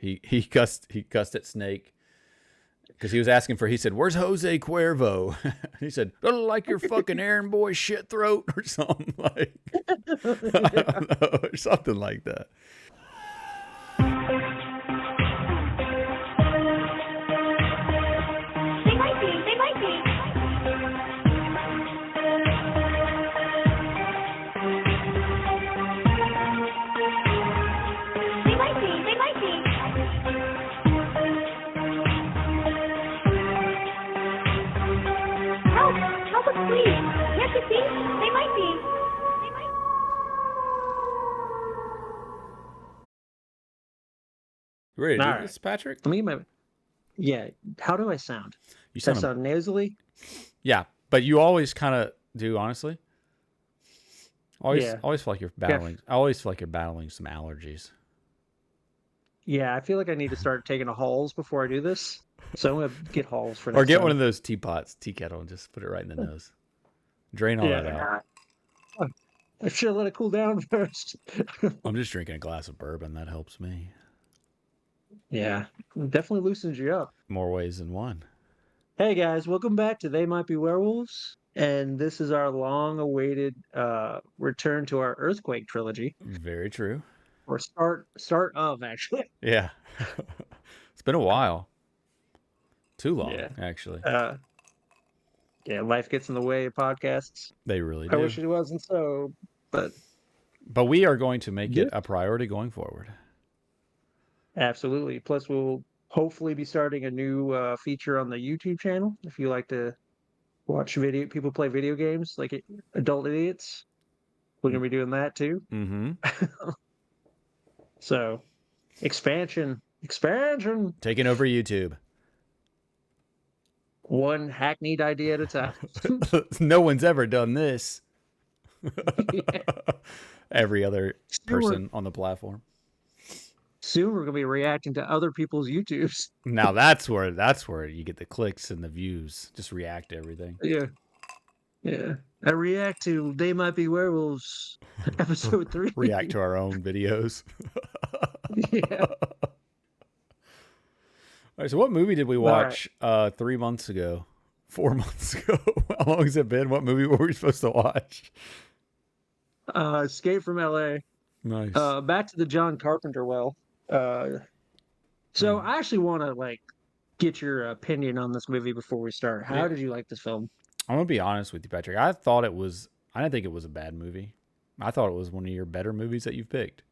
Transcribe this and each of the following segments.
He cussed at Snake because he was asking for. He said, "Where's Jose Cuervo?" He said, "Don't like your fucking errand boy shit throat," or something like. I don't know, or something like that. They might be. They might be. They might be. They might be. Help! Help us, please. Yes, you see? They might be. They might. You ready to do All this, Patrick? Yeah. How do I sound? You Does that sound sound nasally? yeah, but you always kind of do, honestly. Always feel like you're battling. I always feel like you're battling some allergies. Yeah, I feel like I need to start taking a Halls before I do this. So I'm gonna get Halls for next Or get time. one of those teapots, tea kettle, and just put it right in the nose. Drain all that out. I should let it cool down first. I'm just drinking a glass of bourbon. That helps me. Yeah, definitely loosens you up. More ways than one. Hey guys, welcome back to They Might Be Werewolves, and this is our long-awaited return to our Earthquake trilogy, Very true. or start of actually. Yeah. It's been a while. Too long, Yeah. actually. Yeah, life gets in the way of podcasts. They really I do. wish it wasn't so, but we are going to make Yeah. it a priority going forward. absolutely. Plus, we'll hopefully be starting a new feature on the YouTube channel. If you like to watch people play video games like adult idiots, we're gonna be doing that too. Mm-hmm. So, expansion, Taking over YouTube. one hackneyed idea at a time. No one's ever done this. Every other Soon we're- person on the platform. Soon we're gonna be reacting to other people's YouTubes. Now that's where you get the clicks and the views. Just react to everything. Yeah. I react to They Might Be Werewolves, episode 3. React to our own videos. Yeah. All right, so what movie did we right. watch 3 months ago? 4 months ago? How long has it been? What movie were we supposed to watch? Escape from LA. Nice. Back to the John Carpenter well. So I actually want to get your opinion on this movie before we start. How did you like this film? I'm gonna be honest with you, Patrick. I didn't think it was a bad movie. I thought it was one of your better movies that you've picked.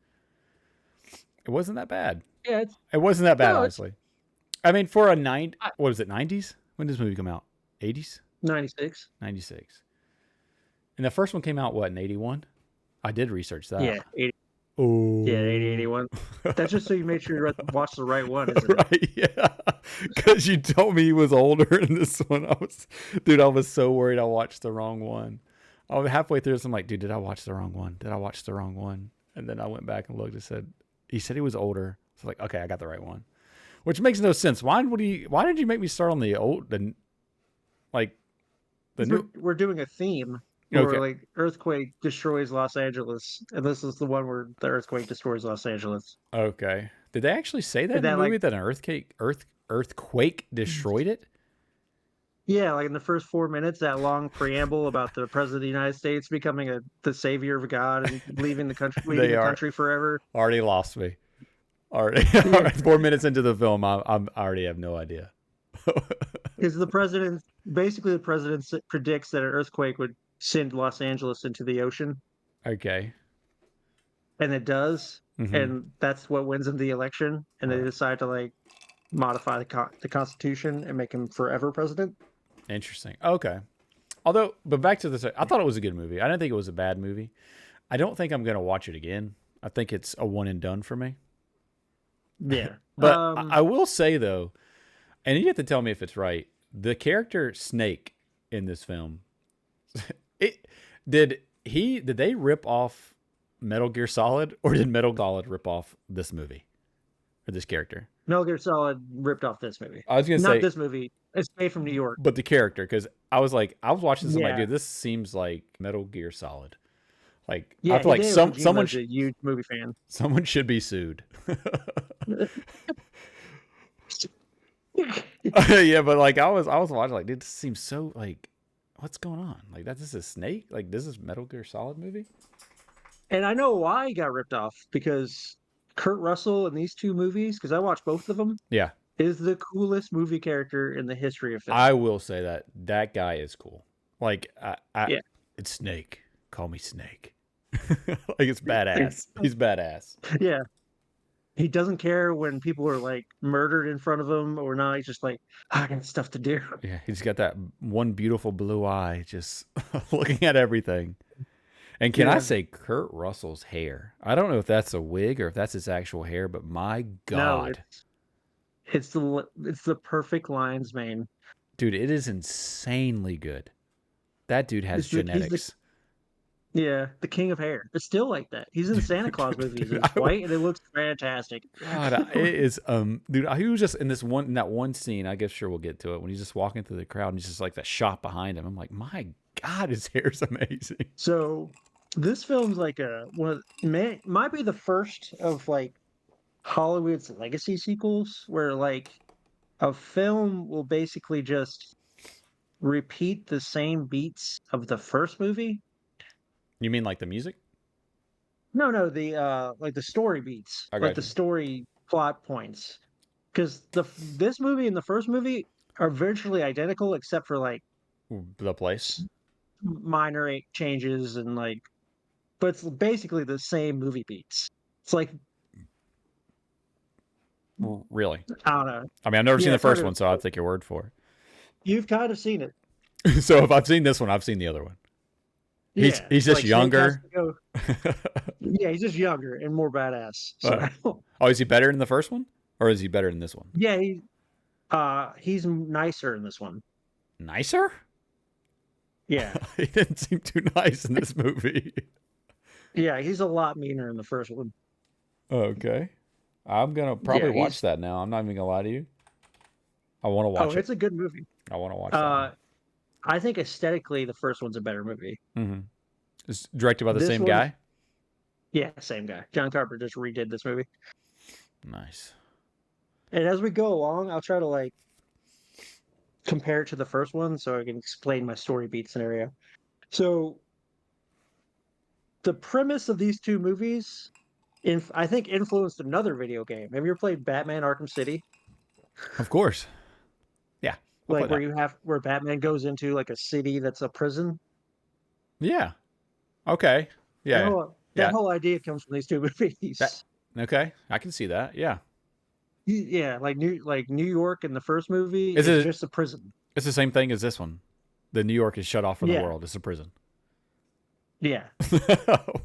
It wasn't that bad. Yeah, It wasn't that bad, honestly. I mean, for a what was it, 90s? When did this movie come out? 80s? 96. 96. And the first one came out, what, in 81? I did research that. Yeah, 80. Oh. Yeah, 80, 81. That's just so you made sure you watch the right one, isn't it? Right, yeah. Because you told me he was older in this one. I was so worried I watched the wrong one. I was halfway through this, I'm like, dude, did I watch the wrong one? Did I watch the wrong one? And then I went back and looked and he said he was older. So like, okay, I got the right one. Which makes no sense. Why did you make me start on the new? We're doing a theme where earthquake destroys Los Angeles, and this is the one where the earthquake destroys Los Angeles. Okay. Did they actually say that in the movie that an earthquake destroyed it? Yeah, like in the first 4 minutes, that long preamble about the president of the United States becoming the savior of God and leaving the country forever. Already lost me. Already 4 minutes into the film, I already have no idea. Because the president predicts that an earthquake would send Los Angeles into the ocean. Okay. And it does, mm-hmm. And that's what wins them the election. And they decide to modify the Constitution and make him forever president. Interesting. Okay. But back to this, I thought it was a good movie. I didn't think it was a bad movie. I don't think I'm going to watch it again. I think it's a one and done for me. Yeah. But I will say, though, and you have to tell me if it's right, the character Snake in this film, did they rip off Metal Gear Solid, or did Metal Gear Solid rip off this movie or this character? Metal Gear Solid ripped off this movie. I was going to say, not this movie. Escape from New York. But the character, because I was watching this, I'm like, dude, this seems like Metal Gear Solid. Like I Yeah, feel like Hideo Kojima someone is a huge movie fan. someone should be sued. Yeah, but like I was watching like, dude, this seems so like, what's going on? Like that this is Snake? Like this is Metal Gear Solid movie? And I know why he got ripped off because Kurt Russell in these two movies, because I watched both of them, Yeah. is the coolest movie character in the history of film. I will say that that guy is cool. Like Yeah. it's Snake. Call me Snake. Like it's badass. He's badass. Yeah. He doesn't care when people are like murdered in front of him or not. He's just like, I got stuff to do. Yeah, he's got that one beautiful blue eye just looking at everything. And can I Yeah. say Kurt Russell's hair? I don't know if that's a wig or if that's his actual hair, but my No, God. it's the perfect lion's mane. Dude, it is insanely good. That dude has He's the genetics. yeah, the king of hair. It's still like that. He's in Santa Claus movies. Dude, It's white and it looks fantastic. God, it is dude, he was just in that one scene, I guess sure we'll get to it, when he's just walking through the crowd and he's just like that shot behind him. I'm like, my God, his hair's amazing. So this film's like might be the first of like Hollywood's legacy sequels where like a film will basically just repeat the same beats of the first movie. You mean like the music? No, the like the story beats, I like got the you. story plot points. Because this movie and the first movie are virtually identical except for like The place? minor changes and like, but it's basically the same movie beats. It's like Really? I don't know. I mean, I've never seen Yeah, the kind first of. one, so I'll take your word for You've kind of seen it. it. So if I've seen this one, I've seen the other one. Yeah, He's just like Snake has younger. to go. Yeah, he's just younger and more badass. So Oh, is he better in the first one, or is he better in this one? yeah, he's nicer in this one. Nicer? Yeah, He didn't seem too nice in this movie. yeah, he's a lot meaner in the first one. Okay, I'm gonna probably Yeah, watch he's that now. I'm not even gonna lie to you. I want to oh, watch it. it's a good movie. I want to watch that Uh, now. I think aesthetically the first one's a better movie. Mm-hmm. It's directed by the This same one's guy. yeah, same guy. John Carpenter just redid this movie. Nice. And as we go along, I'll try to like compare it to the first one so I can explain my story beat scenario. So the premise of these two movies, I think, influenced another video game. Have you ever played Batman Arkham City? Of course. Yeah, I'll play Like that. where Batman goes into like a city that's a prison. Yeah. Okay. Yeah. That Yeah. whole idea comes from these two That. movies. Okay. I can see that. Yeah. Yeah, like New York in the first movie Is is it? just a prison. It's the same thing as this one. The New York is shut off from the Yeah, world. It's a prison. yeah.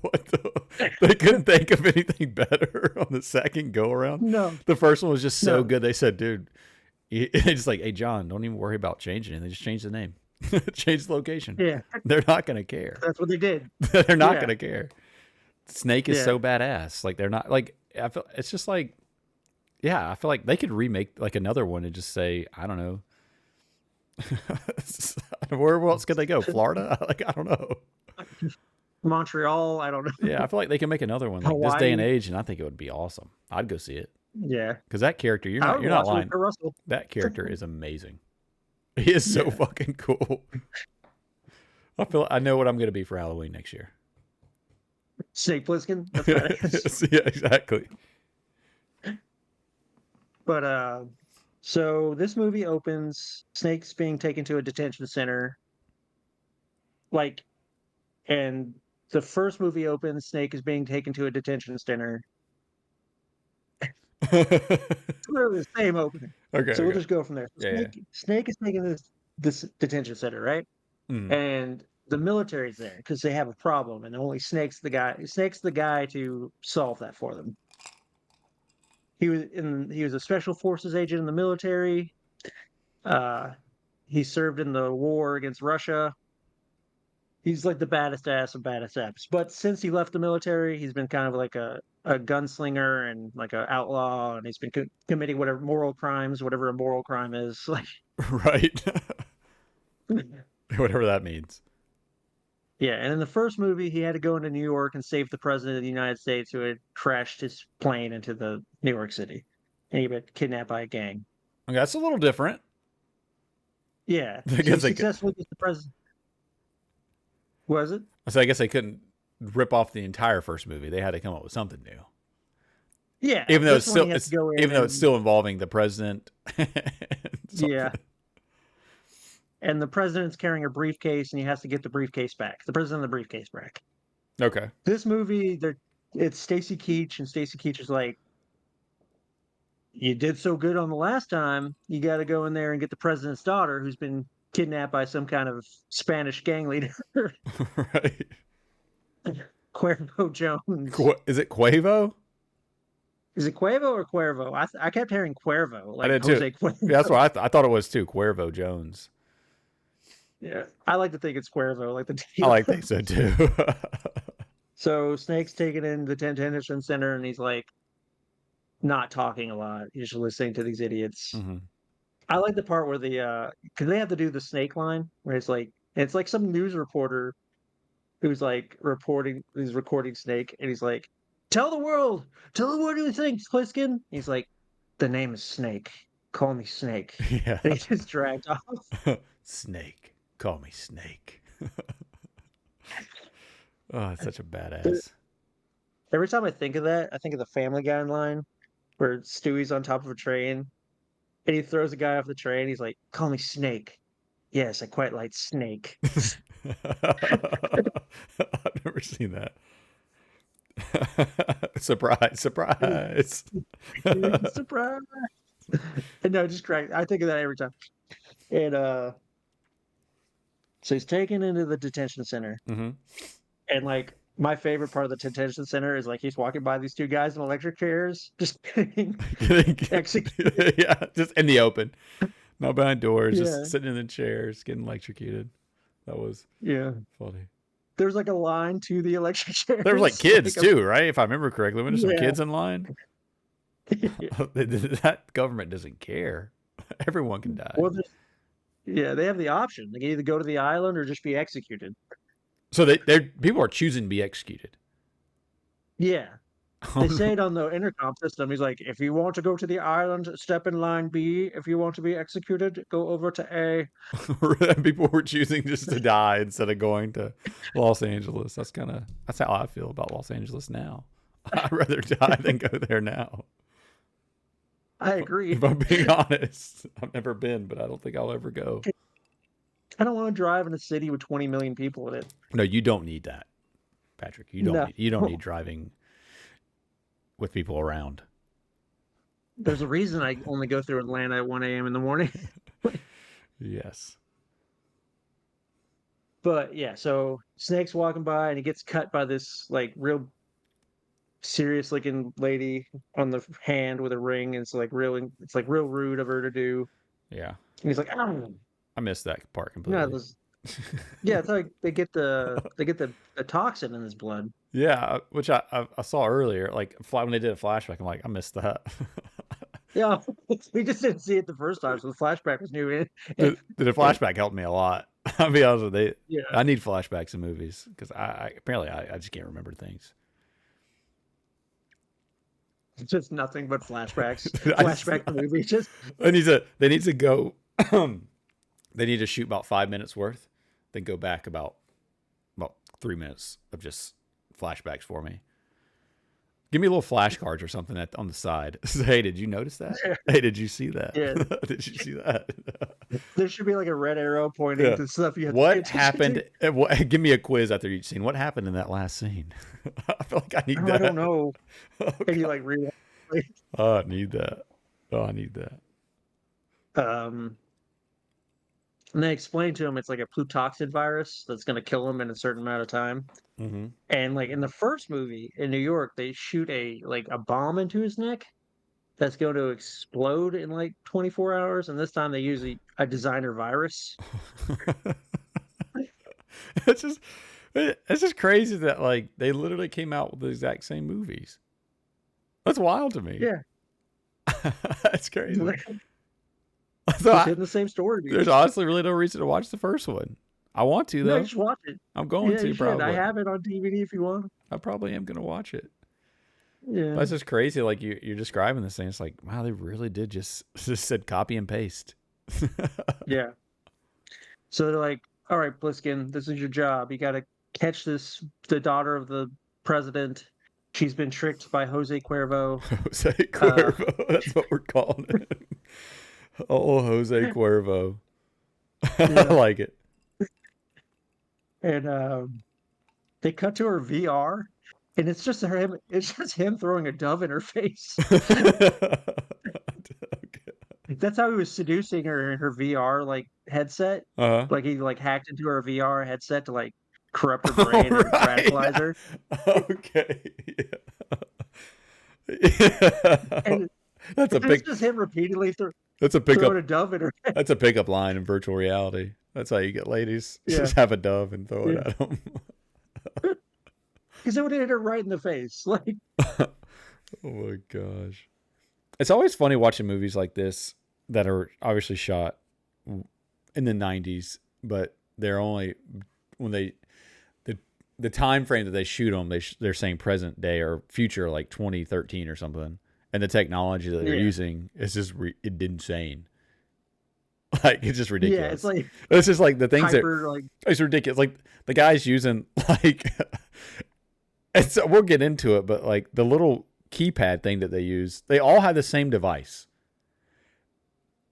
What the? They couldn't think of anything better on the second go around. No, The first one was just so no. good. They said, dude, they just like, hey, John, don't even worry about changing it. They just changed the name, change the location. Yeah, They're not going to care. that's what they did. They're not Yeah, going to care. Snake is yeah. so badass. Like, they're not like, I feel it's just like, yeah, I feel like they could remake like another one and just say, I don't know. Where else could they go? Florida? Like, I don't know. Montreal, I don't know. Yeah, I feel like they can make another one like this day and Hawaii. age, and I think it would be awesome. I'd go see it Yeah, because that character, I would you're not watch it with lying. Kurt Russell. That character is amazing. He is so Yeah, fucking cool. I know what I'm gonna be for Halloween next year. Snake Plissken. That's badass. Yes, yeah, exactly. But so this movie opens Snake's being taken to a detention center, like, and the first movie opens Snake is being taken to a detention center. Okay, It's literally the same opening. So we'll okay. just go from there. So Yeah, yeah. Snake is taking this detention center, right? Mm. And the military's there because they have a problem, and only Snake's the guy to solve that for them. He was a special forces agent in the military. Uh, he served in the war against Russia. He's like the baddest ass of baddest apps. But since he left the military, he's been kind of like a gunslinger and like an outlaw, and he's been committing whatever moral crimes, whatever a moral crime is. Like, Right. Whatever that means. Yeah, and in the first movie, he had to go into New York and save the president of the United States who had crashed his plane into the New York City, and he got kidnapped by a gang. Okay, that's a little different. Yeah, I so he guess they could, successfully gets the president. Was it? so I guess they couldn't rip off the entire first movie. They had to come up with something new. Yeah, Even though this one he has to go in it's and still involving the president. yeah, Something. and the president's carrying a briefcase, and he has to get the briefcase back. The president of the briefcase back. Okay. This movie, it's Stacy Keach, and Stacy Keach is like, "You did so good on the last time. You got to go in there and get the president's daughter, who's been kidnapped by some kind of Spanish gang leader, Right. Cuervo Jones." Is it Quavo? Is it Cuervo or Cuervo? I kept hearing Cuervo, I like did too. Jose Cuervo. Yeah, that's what I thought it was too. Cuervo Jones. Yeah, I like to think it's Cuervo, like the I deal. like think so too. So Snake's taken in the detention center, and he's like not talking a lot. He's just listening to these idiots. Hmm. I like the part where because they have to do the snake line, where it's like some news reporter who's like he's recording Snake, and he's like, tell the world who you think, Plissken." He's like, "The name is Snake. Call me Snake." Yeah. And he just dragged off. Snake. Call me Snake. Oh, it's such a badass. Every time I think of that, I think of the Family Guy line where Stewie's on top of a train and he throws a guy off the train. He's like, "Call me Snake. Yes, I quite like Snake." I've never seen that. Surprise, surprise. Surprise. And no, just crack. I think of that every time. And so he's taken into the detention center. Hmm. And like my favorite part of the detention center is like he's walking by these two guys in electric chairs, just getting executed. Yeah, just in the open, not behind doors, Yeah. just sitting in the chairs, getting electrocuted. That was Yeah. funny. There's like a line to the electric chairs. There was like kids like a- too, right? If I remember correctly, when there's some Yeah. kids in line, that government doesn't care. Everyone can die. Well, yeah, they have the option. They can either go to the island or just be executed. So they people are choosing to be executed. Yeah. They say it on the intercom system. He's like, "If you want to go to the island, step in line B. If you want to be executed, go over to A." People were choosing just to die instead of going to Los Angeles. That's how I feel about Los Angeles now. I'd rather die than go there now. I agree. If I'm being honest, I've never been, but I don't think I'll ever go. I don't want to drive in a city with 20 million people in it. No, you don't need that, Patrick. You don't. No. You don't need driving with people around. There's a reason I only go through Atlanta at 1 a.m. in the morning. Yes. But yeah, so Snake's walking by and he gets cut by this like real serious looking lady on the hand with a ring. And it's like real rude of her to do. Yeah. And he's like, "Oh." I missed that part Yeah, completely. it's like they get the toxin in his blood. Yeah, which I saw earlier, like when they did a flashback. I'm like, I missed that. Yeah, we just didn't see it the first time, so the flashback was new. The flashback helped me a lot. I'll be honest with you. Yeah, I need flashbacks in movies because apparently I just can't remember things. it's just nothing but flashbacks. I just- Flashback movie. Just They need to go. They need to shoot about 5 minutes worth, then go back about 3 minutes of just flashbacks for me. Give me a little flashcards or something on the side. Say, hey, did you notice that? Hey, did you see that? Yeah. Did you see that? there should be like a red arrow pointing Yeah. to stuff you have to pay What attention happened? to. Give me a quiz after each scene. What happened in that last scene? I feel like I need Oh, that. I don't know. Oh, And you God. like read Oh, I need that. Oh, I need that. and they explain to him it's like a plutoxin virus that's going to kill him in a certain amount of time. Mm-hmm. And like in the first movie in New York, they shoot a bomb into his neck that's going to explode in like 24 hours. And this time they use a designer virus. it's just crazy that like they literally came out with the exact same movies. That's wild to me. Yeah. That's crazy. Like, So just hitting the same story beats. there's honestly really no reason to watch the first one. I want to No, you though. should watch it. I'm going Yeah, to you should. I probably. have it on DVD if you want. I probably am gonna watch it. Yeah. That's just crazy. Like you're describing this thing. It's like, wow, they really did just said copy and paste. Yeah. So they're like, all right, Pliskin, this is your job. You got to catch the daughter of the president. She's been tricked by Jose Cuervo. Jose Uh, Cuervo. That's what we're calling it. Oh, Jose Cuervo. I yeah. like it. And they cut to her VR, and it's just him. It's just him throwing a dove in her face. That's how he was seducing her in her VR like headset. Uh-huh. Like he like hacked into her VR headset to like corrupt her All brain and right. radicalize her. Okay. Yeah. And That's a it's big just him repeatedly that's a throwing pickup a dove in her head. that's a pickup line in virtual reality. That's how you get ladies. Yeah. Just have a dove and throw it Yeah. at them. Because it would hit her right in the face. Like, Oh my gosh. It's always funny watching movies like this that are obviously shot in the 90s, but they're only when the time frame that they shoot them, they're saying present day or future, like 2013 or something, and the technology that they're yeah. using is just insane. Like it's just ridiculous. Yeah, it's like It's just like the things hyper, like, it's ridiculous. Like the guy's using like, and so we'll get into it, but like the little keypad thing that they use, they all have the same device.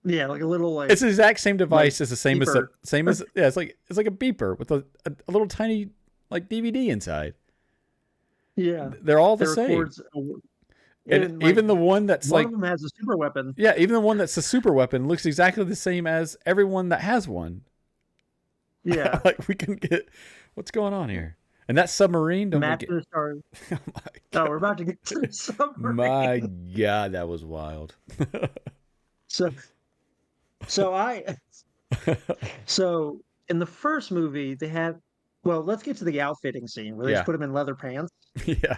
yeah, like a little, like, It's the exact same device. like It's the same beeper. as yeah. It's like a beeper with a little tiny like DVD inside. Yeah. They're all That the same. records. And Like, even the one that's one like of them has a super weapon. yeah, even the one that's a super weapon looks exactly the same as everyone that has one. Yeah. Like we can get what's going on here. And that submarine, don't we Match get? the stars. Oh my Oh, god! we're about to get to the submarine. My god, that was wild. So, so I, so in the first movie, they have, well, let's get to the outfitting scene where they Yeah, just put him in leather pants. yeah,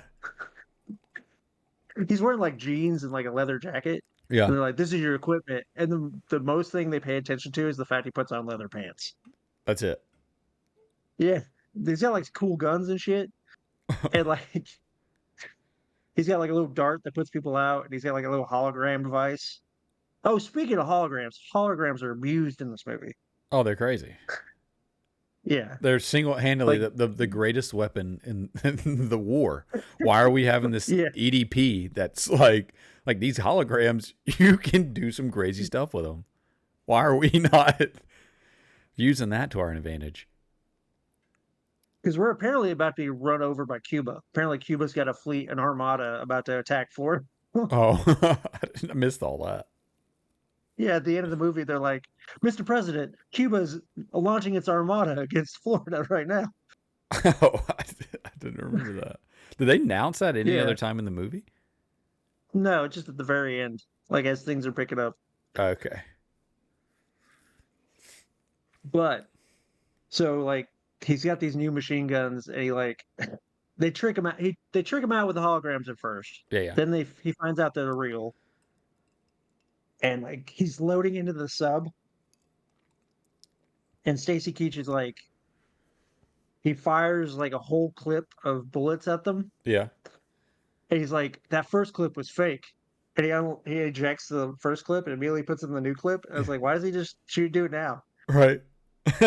He's wearing like jeans and like a leather jacket. yeah. And they're like, this is your equipment. And the most thing they pay attention to is the fact he puts on leather pants. That's it. Yeah. He's got like cool guns and shit. And like, he's got like a little dart that puts people out. And he's got like a little hologram device. Oh, speaking of holograms are abused in this movie. Oh, they're crazy. Yeah. They're single-handedly Like, the greatest weapon in the war. Why are we having this yeah. EDP that's like these holograms? You can do some crazy stuff with them. Why are we not using that to our advantage? Because we're apparently about to be run over by Cuba. Apparently, Cuba's got a fleet, an armada about to attack Florida. Oh, I missed all that. Yeah, at the end of the movie, they're like, Mr. President, Cuba's launching its armada against Florida right now. Oh, I didn't remember that. Did they announce that any Yeah. other time in the movie? No, it's just at the very end, like as things are picking up. Okay. But so like he's got these new machine guns, and he like they trick him out. They trick him out with the holograms at first. Yeah, yeah. Then he finds out they're real, and like he's loading into the sub, and Stacy Keach is like he fires like a whole clip of bullets at them, Yeah. and he's like that first clip was fake. And he ejects the first clip and immediately puts in the new clip. I was like, why does he just do it now? Right. If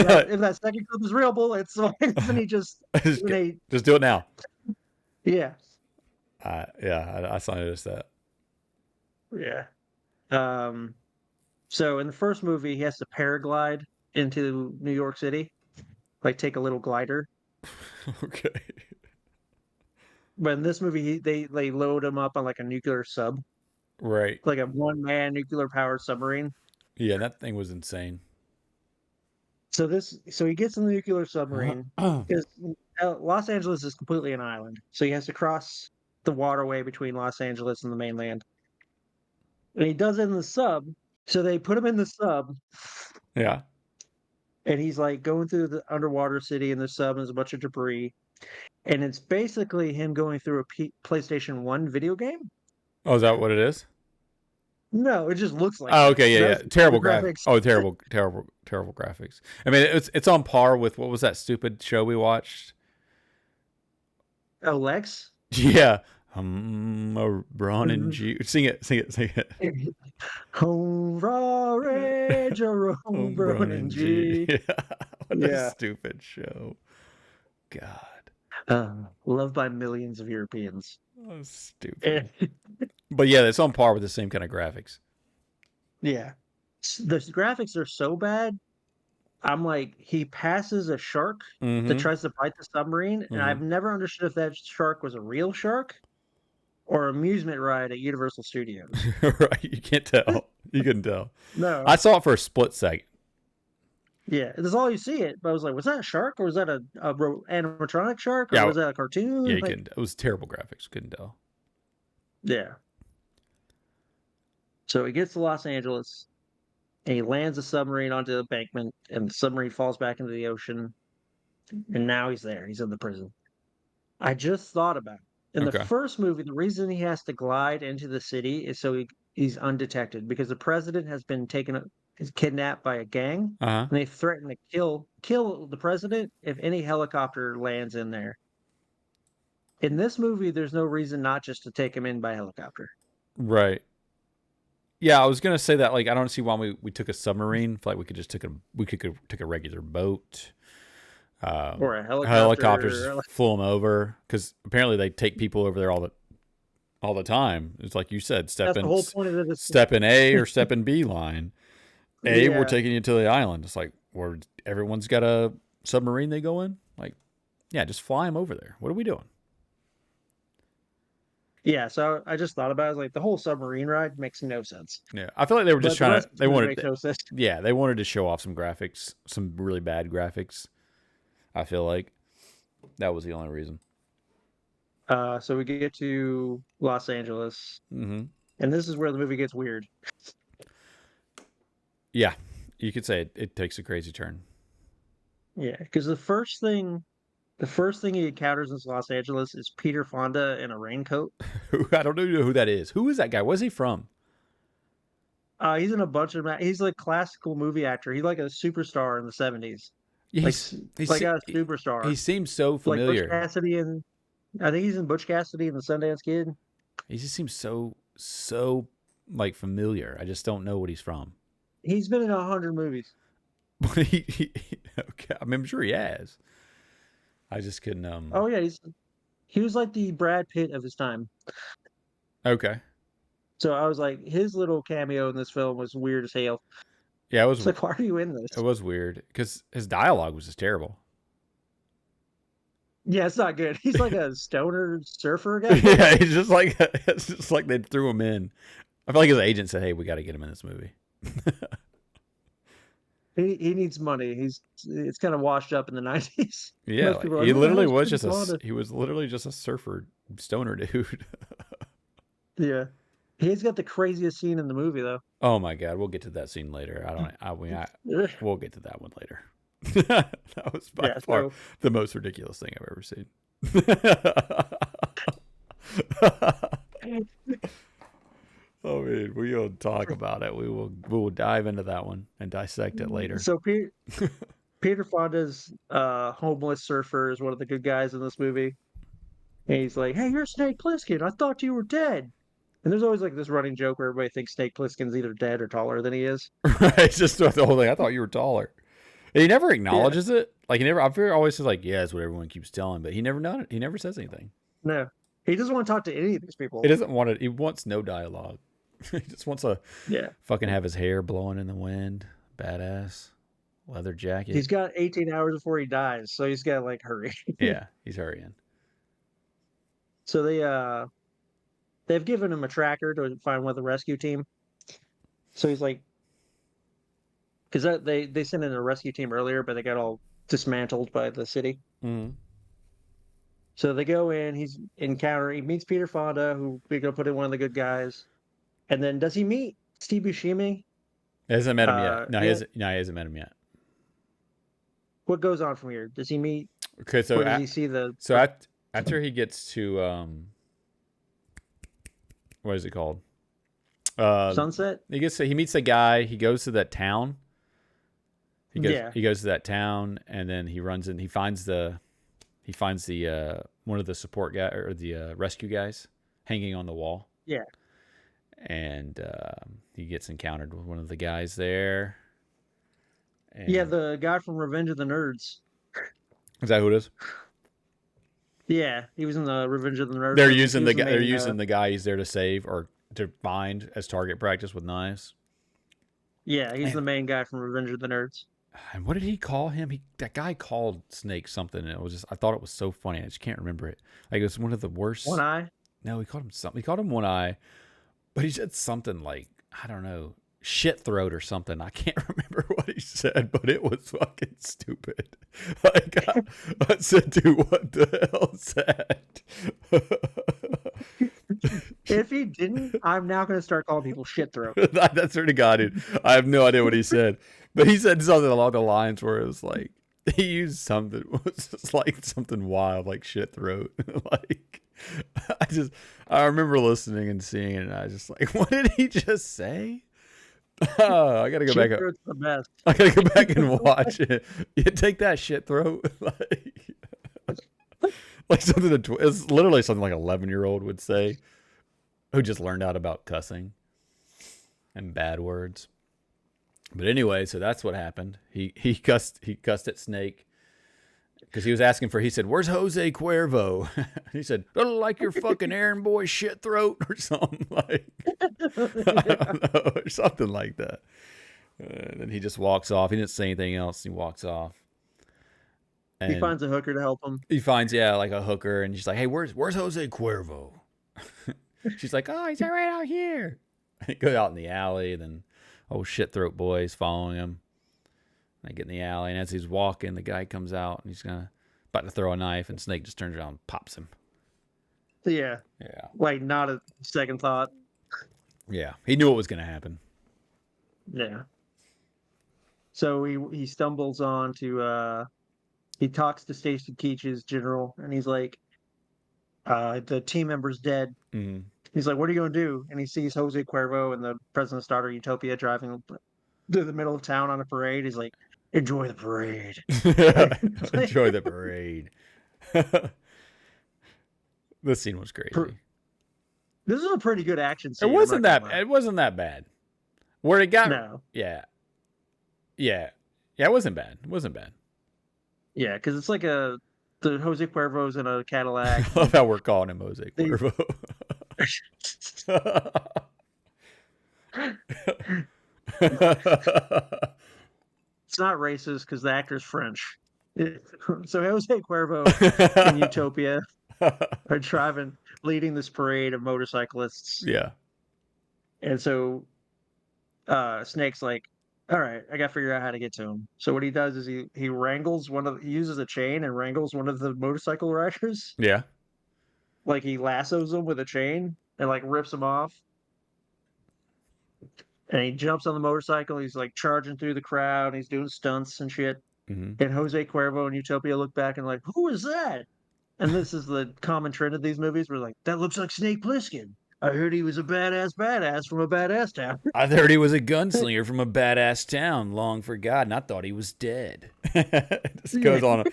that second clip is real bullets, why doesn't he just Just do it now. yeah. Yeah, I saw noticed that. Yeah. So in the first movie, he has to paraglide into New York City, like take a little glider. Okay. But in this movie, they load him up on like a nuclear sub, Right. like a one-man nuclear-powered submarine. Yeah, that thing was insane. So he gets in the nuclear submarine because Los Angeles is completely an island, so he has to cross the waterway between Los Angeles and the mainland. And he does it in the sub. So they put him in the sub, Yeah. and he's like going through the underwater city in the sub, and there's a bunch of debris. And it's basically him going through a PlayStation 1 video game. Oh, is that what it is? No, it just looks like Oh, that. okay, yeah, That's yeah. the Terrible graphic. graphics. Oh, terrible graphics. I mean, it's on par with what was that stupid show we watched? Oh, Lex. Yeah. Braun and G. Sing it, sing it, sing it. Hurrah, Jerome, Braun and and G. G. Yeah. What a Yeah. stupid show. God. Loved by millions of Europeans. Oh, stupid. Eh, But yeah, it's on par with the same kind of graphics. yeah. The graphics are so bad. I'm like, he passes a shark that Mm-hmm. tries to bite the submarine, and Mm-hmm. I've never understood if that shark was a real shark or amusement ride at Universal Studios. Right. You can't tell. You couldn't tell. No. I saw it for a split second. Yeah, that's all you see it. But I was like, was that a shark or was that a animatronic shark or Yeah. was that a Yeah, cartoon? you Like, couldn't. It was terrible graphics. Couldn't tell. yeah. So he gets to Los Angeles and he lands a submarine onto the embankment and the submarine falls back into the ocean. And now he's there. He's in the prison. I just thought about it. In the Okay. first movie, the reason he has to glide into the city is so he's undetected because the president has been is kidnapped by a gang Uh huh. and they threaten to kill the president if any helicopter lands in there. In this movie, there's no reason not just to take him in by helicopter. Right. Yeah, I was gonna say that. Like, I don't see why we took a submarine. Like, we could just took a regular boat. Or a Helicopters helicopter. flew them over because apparently they take people over there all the time. It's like you said, That's the whole point of it. step in A or step in B line. We're Yeah. taking you to the island. It's like where everyone's got a submarine they go in. Like, yeah, just fly them over there. What are we doing? Yeah. So I just thought about it. I was like, the whole submarine ride makes no sense. Yeah, I feel like they were just But the trying rest to. of They the movie wanted. makes no sense. Yeah, they wanted to show off some graphics, some really bad graphics. I feel like that was the only reason. So we get to Los Angeles, Mm-hmm. and this is where the movie gets weird. Yeah, you could say it takes a crazy turn. Yeah, because the first thing he encounters in Los Angeles is Peter Fonda in a raincoat. I don't know who that is. Who is that guy? Where's he from? He's in a bunch of he's like classical movie actor. He's like a superstar in the 70s, Yeah, like he's like a he, superstar, he seems so like Butch familiar. Cassidy and I think he's in Butch Cassidy and the Sundance Kid. He just seems so like familiar. I just don't know what he's from. He's been in 100 movies. But okay, I mean, I'm sure he has. I just couldn't. Oh yeah, he was like the Brad Pitt of his time. Okay. So I was like, his little cameo in this film was weird as hell. Yeah, It's like, why are you in it this? was weird because his dialogue was just terrible. Yeah, it's not good. He's like a stoner surfer guy. Yeah, he's just like it's just like they threw him in. I feel like his agent said, "Hey, we got to get him in this movie." He needs money. It's kind of washed up in the 90s. Yeah, Most like, people are like, he who the literally hell's was Peter just Fonda? he was literally just a surfer stoner dude. Yeah. He's got the craziest scene in the movie though. Oh my god, we'll get to that scene later. Yeah, we'll get to that one later. That was by far so the most ridiculous thing I've ever seen. I mean, we'll talk about it. We will dive into that one and dissect it later. so Peter Fonda's homeless surfer is one of the good guys in this movie. And he's like, "Hey, you're Snake Plissken. I thought you were dead." And there's always like this running joke where everybody thinks Snake Plissken's either dead or taller than he is. Right? It's just the whole thing. I thought you were taller. And he never Yeah. acknowledges it. Like he never. I feel always says like, "Yeah, that's what everyone keeps telling," but he never not. He never says anything. No. He doesn't want to talk to any of these people. He doesn't want it. He wants no dialogue. He just wants to Yeah. fucking have his hair blowing in the wind. Badass leather jacket. He's got 18 hours before he dies, so he's got to like hurry. Yeah, he's hurrying. So they've given him a tracker to find one of the rescue team. So he's like, because they sent in a rescue team earlier, but they got all dismantled by the city. Mm-hmm. So they go in. He meets Peter Fonda, who we're gonna put in one of the good guys. And then does he meet Steve Buscemi? He hasn't met him yet. No, he Yeah. hasn't. No, he hasn't met him yet. What goes on from here? Does he meet? Okay, so Or does he see the? after he gets to what is it called? Sunset. He meets a guy. He goes to that town. Yeah. He goes to that town, and then he runs in. He finds the one of the support guy or the rescue guys hanging on the wall. Yeah. And he gets encountered with one of the guys there. And Yeah, the guy from Revenge of the Nerds. is that who it is? Yeah, he was in the Revenge of the Nerds. They're movies. using He was the guy. They're main, using the guy he's there to save or to find as target practice with knives. Yeah, he's Man. the main guy from Revenge of the Nerds. And what did he call him? That guy called Snake something, and it was just I thought it was so funny. I just can't remember it. Like it was one of the worst. One Eye. No, he called him something. He called him One Eye, but he said something like I don't know, shit throat or something. I can't remember what he said, but it was fucking stupid. Like I said, dude, what the hell is that? If he didn't, I'm now going to start calling people shit throat. That's sort of God, dude. I have no idea what he said, but he said something along the lines where it was like he used something was just like something wild, like shit throat. Like I remember listening and seeing it, and I was just like, what did he just say? Oh, I gotta go Shit back. throat's the best. I gotta go back and watch it. You take that shit throat, like something. It's literally something like 11-year-old would say, who just learned out about cussing and bad words. But anyway, so that's what happened. He cussed at Snake because he was asking for. He said, "Where's Jose Cuervo?" He said, "I don't like your fucking errand boy shit throat," or something like. I don't know, or something like that. And then he just walks off. He didn't say anything else. He walks off. And He finds a hooker to help him. he finds like a hooker, and she's like, "Hey, where's Jose Cuervo?" She's like, "Oh, he's right out here." He goes out in the alley, then old shit throat boy's following him. They get in the alley, and as he's walking, the guy comes out, and he's about to throw a knife, and Snake just turns around and pops him. Yeah. Yeah. Like, not a second thought. Yeah. He knew what was going to happen. Yeah. So he stumbles on to he talks to Stacy Keach's general, and he's like, the team member's dead. Mm-hmm. He's like, what are you going to do? And he sees Jose Cuervo and the president's daughter, Utopia, driving to the middle of town on a parade. He's like, enjoy the parade. Enjoy the parade. This scene was crazy. This is a pretty good action scene. It wasn't that bad. Where it got No. Yeah. It wasn't bad. Yeah, because it's like the Jose Cuervo's in a Cadillac. I love how we're calling him Jose Cuervo. It's not racist because the actor's French. So Jose Cuervo and Utopia are driving, leading this parade of motorcyclists. Yeah. And so Snake's like, all right, I got to figure out how to get to him. So what he does is he wrangles he uses a chain and wrangles one of the motorcycle riders. Yeah. Like he lassos him with a chain and like rips him off. And he jumps on the motorcycle. He's like charging through the crowd. He's doing stunts and shit. Mm-hmm. And Jose Cuervo and Utopia look back and like, who is that? And this is the common trend of these movies. We're like, that looks like Snake Plissken. I heard he was a badass from a badass town. I heard he was a gunslinger from a badass town long forgotten. I thought he was dead. It just goes on.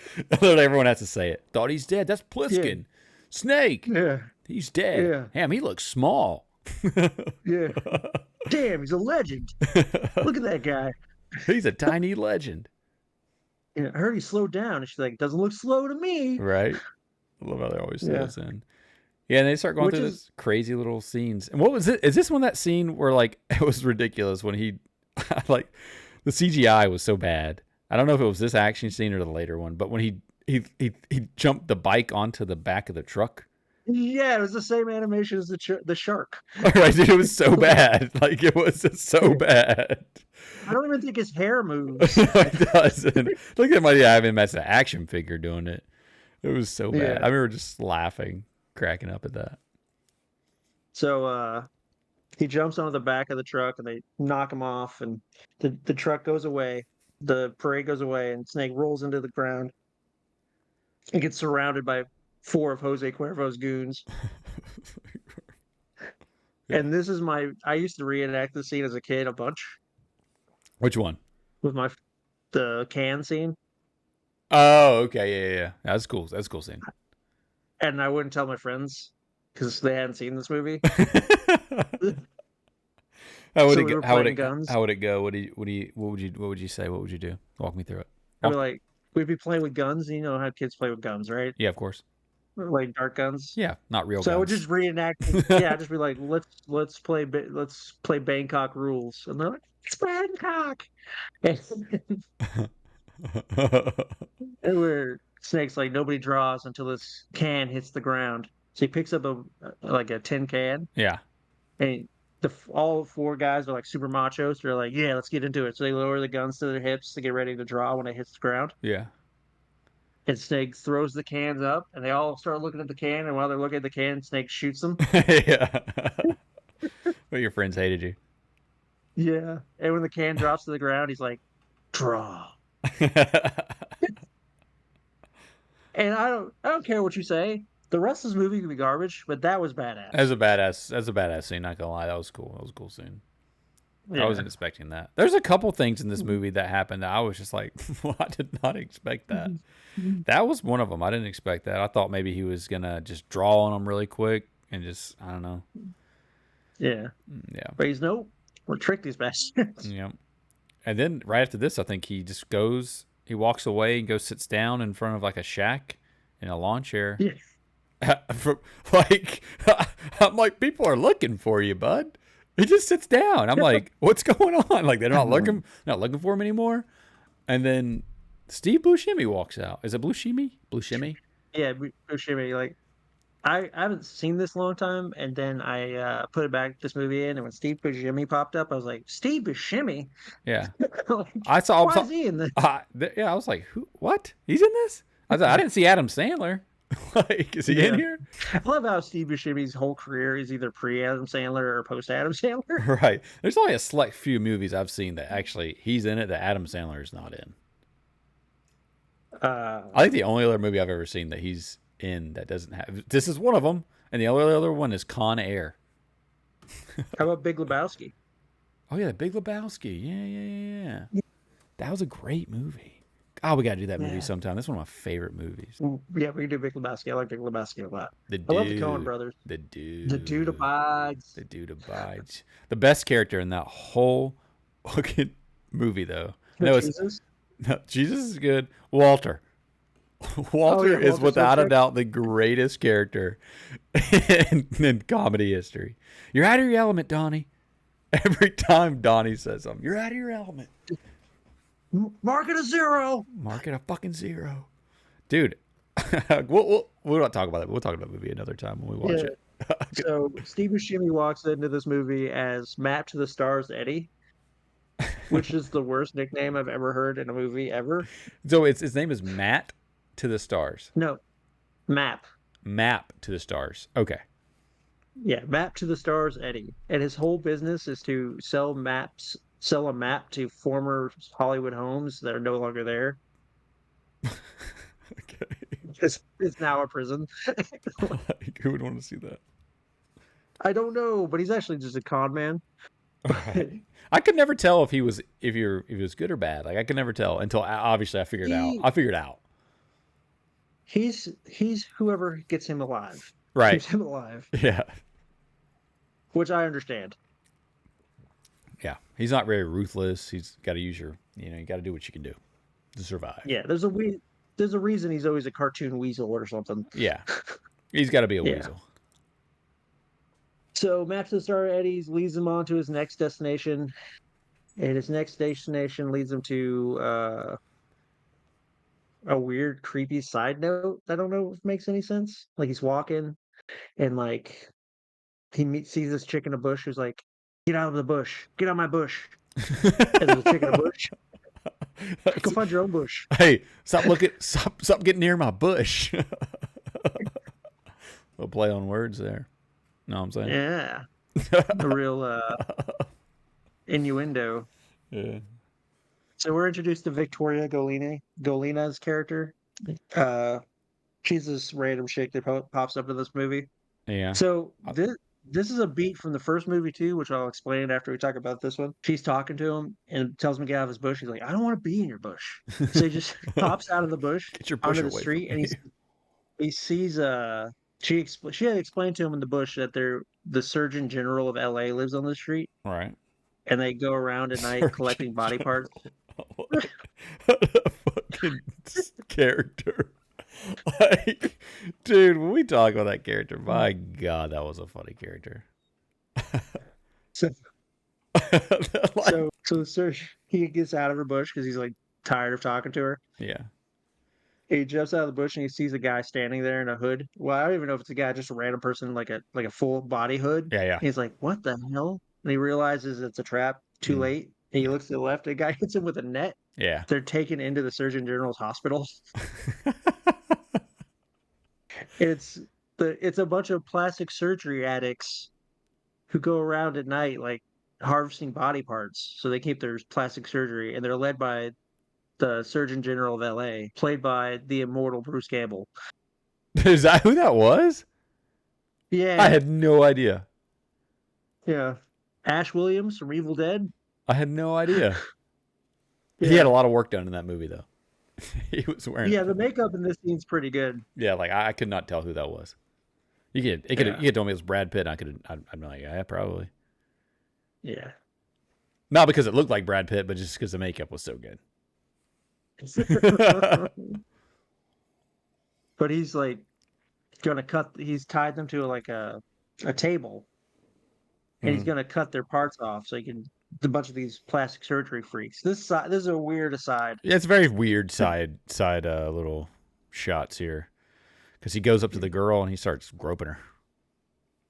Everyone has to say it. Thought he's dead. That's Plissken. Yeah. Snake. Yeah. He's dead. Yeah. Damn, he looks small. Yeah. Damn, he's a legend. Look at that guy. He's a tiny legend. Yeah, I heard he slowed down. And she's like, doesn't look slow to me. Right. I love how they always say this in. Yeah, and they start going through this crazy little scenes. And what was it? Is this one that scene where like it was ridiculous when he like the CGI was so bad. I don't know if it was this action scene or the later one, but when he jumped the bike onto the back of the truck. Yeah, it was the same animation as the shark. Right, dude, it was so bad. Like it was just so bad. I don't even think his hair moves. It doesn't. Look at my having him as an action figure doing it. It was so bad. Yeah. I remember just laughing, cracking up at that. So he jumps onto the back of the truck and they knock him off and the truck goes away. The parade goes away and Snake rolls into the ground and gets surrounded by 4 of Jose Cuervo's goons. Yeah. And this is I used to reenact the scene as a kid a bunch Which one? with the can scene, Oh, okay. Yeah. That's cool. That's a cool scene. and I wouldn't tell my friends because they hadn't seen this movie. How would So it we go? were playing guns. How would it go? What would you say? What would you do? Walk me through it. I mean, Walk. like we'd be playing with guns. You know how kids play with guns, right? Yeah, of course. Like dart guns. Yeah, not real So I would guns. just reenact. Yeah, I'd just be like, let's play Bangkok rules, and they're like, it's Bangkok. And where Snake's like, nobody draws until this can hits the ground. So he picks up a tin can, Yeah. and all four guys are like super machos. They're like, yeah, let's get into it. So they lower the guns to their hips to get ready to draw when it hits the ground. Yeah. And Snake throws the cans up, and they all start looking at the can. And while they're looking at the can, Snake shoots them. Yeah. But your friends hated you. Yeah. And when the can drops to the ground, he's like, draw. And I don't care what you say. The rest of this movie could be garbage, but that was badass. That's a badass scene, not gonna lie. That was cool. That was a cool scene. Yeah. I wasn't expecting that. There's a couple things in this movie that happened that I was just like, well, I did not expect that. That was one of them. I didn't expect that. I thought maybe he was gonna just draw on them really quick and just, I don't know. Yeah. Yeah. But he's nope. We're trick these bastards. Yeah. And then right after this, I think he just goes, he walks away and goes sits down in front of like a shack in a lawn chair. Yeah. Like, I'm like, people are looking for you, bud. He just sits down. I'm like, what's going on? Like, they're not looking for him anymore. And then Steve Buscemi walks out. Is it Buscemi? Yeah, Buscemi. Like, I haven't seen this in a long time, and then I put it back this movie in, and when Steve Buscemi popped up, I was like, Steve Buscemi? Yeah. Like, I saw. why is he in this? Yeah, I was like, who? What? He's in this? I didn't see Adam Sandler. Like, is he in here? I love how Steve Buscemi's whole career is either pre-Adam Sandler or post-Adam Sandler. Right. There's only a select few movies I've seen that actually he's in it that Adam Sandler is not in. I think the only other movie I've ever seen that he's in that doesn't have this is one of them, and the only other one is Con Air. How about Big Lebowski? Oh yeah, The Big Lebowski. Yeah. That was a great movie. Oh, we got to do that movie sometime. That's one of my favorite movies. Yeah, we can do Big Lebowski. I like Big Lebowski a lot. I love the Coen brothers. The dude. The dude abides. The dude abides. The best character in that whole fucking movie, though. No, Jesus? No, Jesus is good. Walter. Walter is Walter without a Snowflake. doubt the greatest character in comedy history. You're out of your element, Donnie. Every time Donnie says something, you're out of your element. Mark it a 0. Mark it a fucking 0. Dude, we'll not talk about it. We'll talk about the movie another time when we watch it. So Steve Buscemi walks into this movie as Map to the Stars Eddie, which is the worst nickname I've ever heard in a movie ever. So his name is Matt to the Stars. No, Map. Map to the Stars. Okay. Yeah, Map to the Stars Eddie. And his whole business is to sell a map to former Hollywood homes that are no longer there. Okay. It's now a prison. Who would want to see that? I don't know, but he's actually just a con man. Right. I could never tell if he was good or bad. Like I could never tell until obviously I figured out. I figured out. He's whoever gets him alive. Right. Keeps him alive. Yeah. Which I understand. Yeah. He's not very ruthless. He's got to use you got to do what you can do to survive. Yeah, there's a reason he's always a cartoon weasel or something. Yeah. He's got to be a weasel. So Map to the Star Eddie's leads him on to his next destination. And his next destination leads him to a weird, creepy side note. I don't know if it makes any sense. Like he's walking and like he sees this chick in a bush who's like, get out of the bush. Get out of my bush. And there's a chick in a bush. Go find your own bush. Hey, stop getting near my bush. We'll play on words there. Know what I'm saying? Yeah. A real innuendo. Yeah. So we're introduced to Victoria Golina's character. She's this random chick that pops up in this movie. Yeah. So this is a beat from the first movie too, which I'll explain after we talk about this one. She's talking to him and tells him to get out of his bush. He's like, I don't want to be in your bush. So he just hops out of the bush Get your bush onto the away from street, and me. he sees she had explained to him in the bush that the Surgeon General of LA lives on the street, Right. and they go around at night Surgeon collecting body parts. General. What a fucking character. Like, dude, when we talk about that character, my God, that was a funny character. So Like, so the surgeon, he gets out of her bush because he's like tired of talking to her. yeah. He jumps out of the bush and he sees a guy standing there in a hood. Well, I don't even know if it's a guy, just a random person, like a full body hood. Yeah, yeah. He's like, "What the hell?" And he realizes it's a trap. Too Mm, late. And he looks to the left. And the guy hits him with a net. yeah. They're taken into the Surgeon General's hospital. It's it's a bunch of plastic surgery addicts who go around at night like harvesting body parts so they keep their plastic surgery, and they're led by the Surgeon General of LA, played by the immortal Bruce Campbell. Is that who that was? I Yeah, had no idea. yeah. Ash Williams from Evil Dead. I had no idea. He had Yeah. a lot of work done in that movie, though. He was wearing. Yeah, the makeup in this scene's pretty good. Yeah, like I could not tell who that was. You Yeah. could told me it was Brad Pitt. I'd be like, yeah, probably. Yeah. Not because it looked like Brad Pitt, but just because the makeup was so good. But he's like he's tied them to like a table, and he's Mhm. gonna cut their parts off so he can a bunch of these plastic surgery freaks. This is a weird aside. Yeah, it's very weird side little shots here because he goes up to the girl and he starts groping her.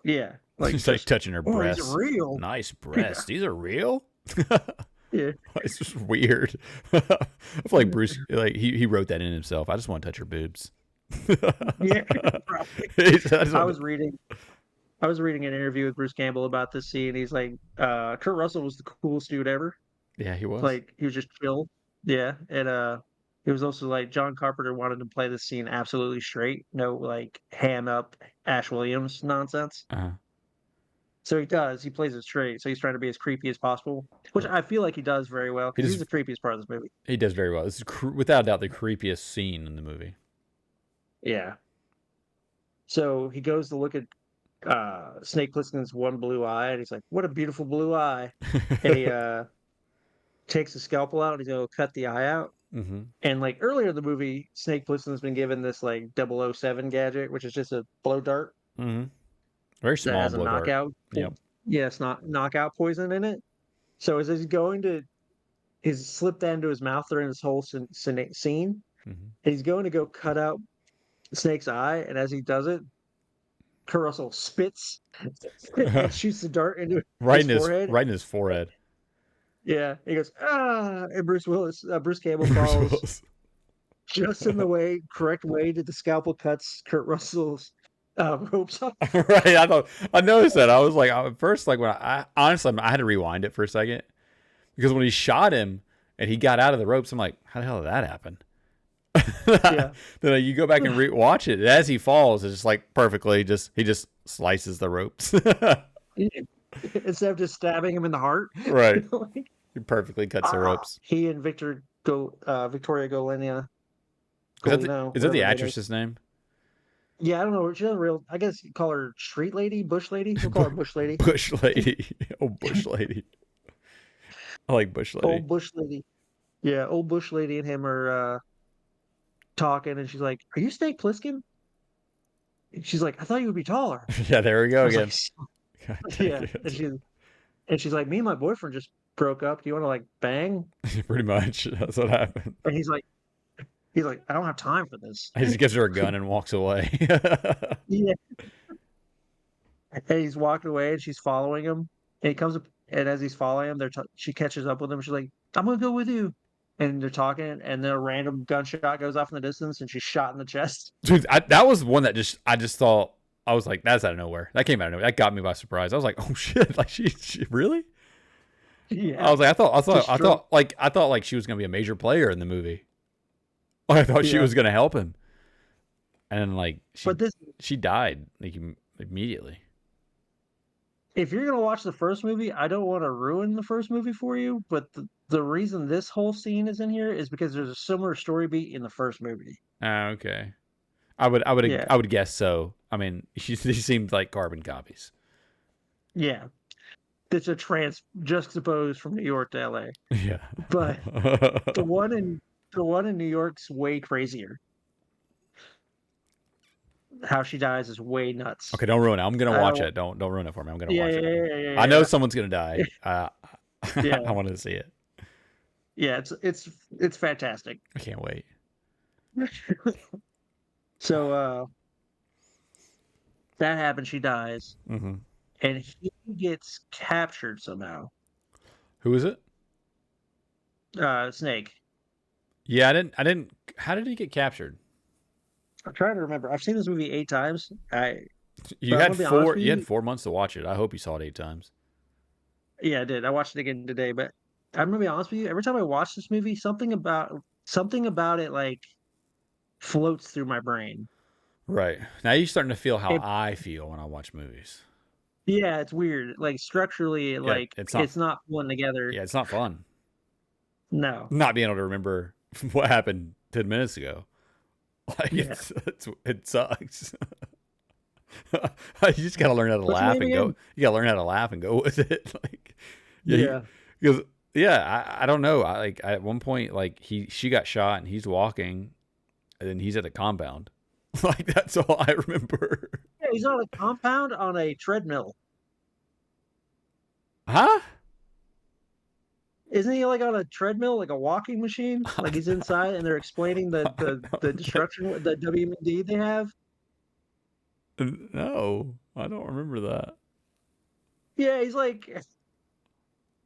Yeah. Like He's like just, touching her oh, he's breasts. real. Nice breasts. These are real. Yeah. It's just weird. I feel like Bruce, like he wrote that in himself. I just want to touch her boobs. Yeah. Probably. I was reading an interview with Bruce Campbell about this scene. He's like, Kurt Russell was the coolest dude ever. Yeah, he was. Like he was just chill. Yeah. And it was also like John Carpenter wanted to play this scene absolutely straight. No like ham up Ash Williams nonsense. Uh-huh. So he does. He plays it straight. So he's trying to be as creepy as possible, which I feel like he does very well He because he's does. the creepiest part of this movie. He does very well. This is without a doubt the creepiest scene in the movie. Yeah. So he goes to look at Snake Plissken's one blue eye, and he's like, "What a beautiful blue eye!" And he takes a scalpel out and he's gonna cut the eye out. Mm-hmm. And like earlier in the movie, Snake Plissken's been given this like 007 gadget, which is just a blow dart Mm-hmm. Very that small has a blow dart. knockout. Yep. Yeah, it's not knockout poison in it. So as he's going to, he's slipped that into his mouth during this whole scene, Mm-hmm. and he's going to go cut out Snake's eye, and as he does it, Kurt Russell spits and shoots the dart into his forehead. Right in his forehead. Yeah, he goes and Bruce Campbell Bruce falls Willis. just in the correct way that the scalpel cuts Kurt Russell's ropes off. Right. I noticed that. I was like, at first, like when I honestly, I had to rewind it for a second because when he shot him and he got out of the ropes, I'm like, how the hell did that happen? Yeah. Then you go back and watch it. As he falls, it's just like perfectly. He just slices the ropes. Instead of just stabbing him in the heart, Right. like, He perfectly cuts the ropes. he and Victoria Golenia. Is Golino, that the whatever her name is. actress's name? Yeah, I don't know. She doesn't real. I guess you call her street lady, bush lady. We'll call her bush lady. Bush lady. Oh, bush lady. I like bush lady. Old bush lady. Yeah, old bush lady and him are talking, and she's like, "Are you Snake Plissken?" And she's like, "I thought you would be taller." Yeah, there we go I was again. like, God dang yeah, it. and she's like, "Me and my boyfriend just broke up. Do you want to like bang?" Pretty much. That's what happened. And he's like, "I don't have time for this." He just gives her a gun and walks away. Yeah. And he's walking away, and she's following him. And he comes up, and as he's following him, she catches up with him. She's like, "I'm gonna go with you." And they're talking, and then a random gunshot goes off in the distance, and she's shot in the chest. Dude, that was one that I just thought, I was like, that's out of nowhere. That came out of nowhere. That got me by surprise. I was like, oh shit, like she really? Yeah. I was like, I thought like she was gonna be a major player in the movie. I thought she Yeah. was gonna help him, and like But this she died like immediately. if you're gonna watch the first movie, I don't want to ruin the first movie for you, but the reason this whole scene is in here is because there's a similar story beat in the first movie. Okay. I Yeah, would guess so. I mean, she seemed like carbon copies. yeah. It's a juxtaposed from New York to LA. Yeah. But the one in the one in New York's way crazier. How she dies is way nuts. Okay, don't ruin it. I'm gonna I watch don't. it. Don't ruin it for me. I'm gonna Yeah, watch yeah, it. yeah, yeah, I know yeah, someone's gonna die. yeah. I want to see it. Yeah, it's fantastic. I can't wait. So that happens. She dies, Mm-hmm. and he gets captured somehow. Who is it? Snake. Yeah, I didn't. How did he get captured? I'm trying to remember. I've seen this movie 8 times. You But I'm had gonna be honest with you had you. 4 months to watch it. I hope you saw it 8 times. Yeah, I did. I watched it again today, but I'm gonna be honest with you. Every time I watch this movie, something about it like floats through my brain. Right. Now you're starting to feel how It, I feel when I watch movies. yeah, it's weird. Like structurally, Yeah, like it's not. it's not pulling together. Yeah, it's not fun. No. Not being able to remember what happened 10 minutes ago. Like Yeah. it sucks. You just gotta learn how to What's laugh your name and go. again? You gotta learn how to laugh and go with it. Like, yeah, Yeah. because yeah, I don't know. I like at one point like she got shot and he's walking, and then he's at the compound. Like that's all I remember. Yeah, he's on a compound on a treadmill. Huh? Isn't he like on a treadmill, like a walking machine? Like he's inside and they're explaining the destruction, the WMD they have. No, I don't remember that. Yeah, he's like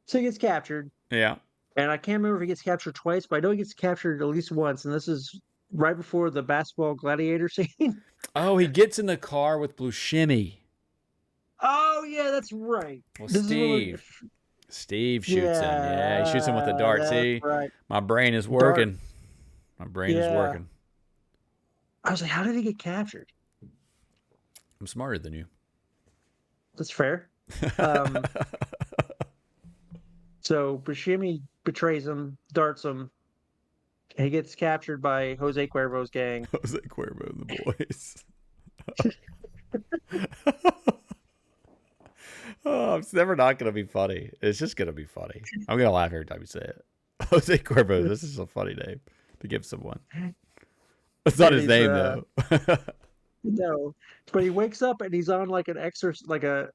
so he gets captured. Yeah. And I can't remember if he gets captured twice, but I know he gets captured at least once, and this is right before the basketball gladiator scene. Oh, he gets in the car with Blue Shimmy. Oh yeah, that's right. Well, This is when we're Steve shoots him. Yeah, he shoots him with the yeah, dart. that's See, right. my brain is Dart. working. My brain is Yeah. working. I was like, how did he get captured? I'm smarter than you. That's fair. Um, so Buscemi betrays him, darts him, and he gets captured by Jose Cuervo's gang. Jose Cuervo and the boys. Oh, it's never not gonna be funny. It's just gonna be funny. I'm gonna laugh every time you say it. Jose Cuervo. This is a funny name to give someone. It's not And his he's name though. no, but he wakes up and he's on like an exercise, like a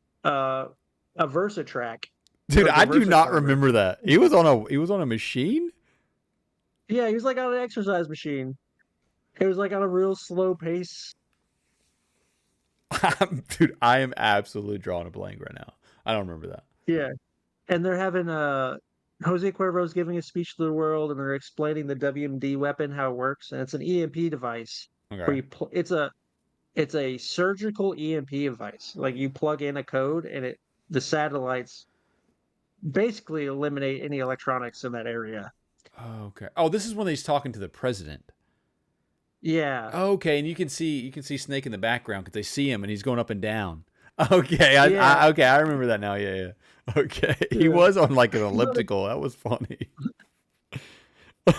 Versa track, Dude, like a I do Versa not climber. remember that. He was on a machine. Yeah, he was like on an exercise machine. It was like on a real slow pace. Dude, I am absolutely drawing a blank right now. I don't remember that. Yeah, and they're having Jose Cuervo's giving a speech to the world, and they're explaining the WMD weapon, how it works, and it's an EMP device where Okay. it's a surgical EMP device. Like you plug in a code, and the satellites basically eliminate any electronics in that area. Okay. Oh, this is when he's talking to the president. Yeah, Okay, and you can see Snake in the background because they see him and he's going up and down. Okay, yeah, okay, I remember that now. Yeah, yeah. Okay, he yeah. was on like an elliptical. That was funny.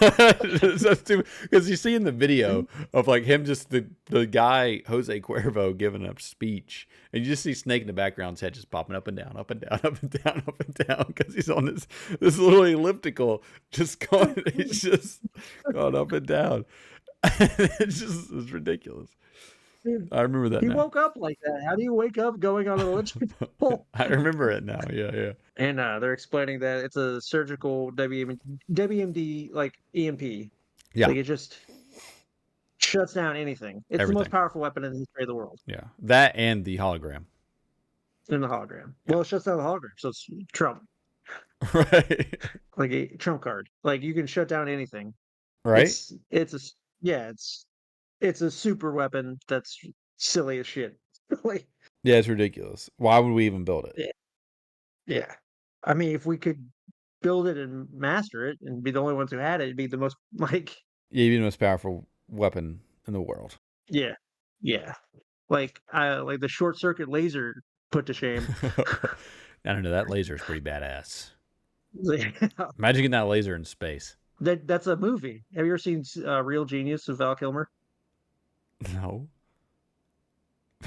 So stupid because you see in the video of like him just the guy Jose Cuervo giving a speech, and you just see Snake in the background's head just popping up and down, up and down, up and down, up and down because he's on this little elliptical, just going. He's just going up and down. It's ridiculous. I remember that He now. woke up like that. How do you wake up going on an elliptical? I remember it now. Yeah, yeah. And they're explaining that it's a surgical WMD like EMP. Yeah, Like it just shuts down anything. It's the most everything. powerful weapon in the history of the world Yeah, that and the hologram. in the hologram. Yeah, Well, it shuts down the hologram, so it's Trump, right, like a Trump card. Like you can shut down anything. right. It's a yeah, it's a super weapon that's silly as shit. Like Yeah, it's ridiculous. Why would we even build it? yeah, yeah. I mean, if we could build it and master it and be the only ones who had it, it'd be the most like Yeah, even the most powerful weapon in the world. yeah, yeah. Like the short circuit laser put to shame. I don't know. That laser is pretty badass. Yeah. Imagine getting that laser in space. That's a movie. Have you ever seen Real Genius with Val Kilmer? No.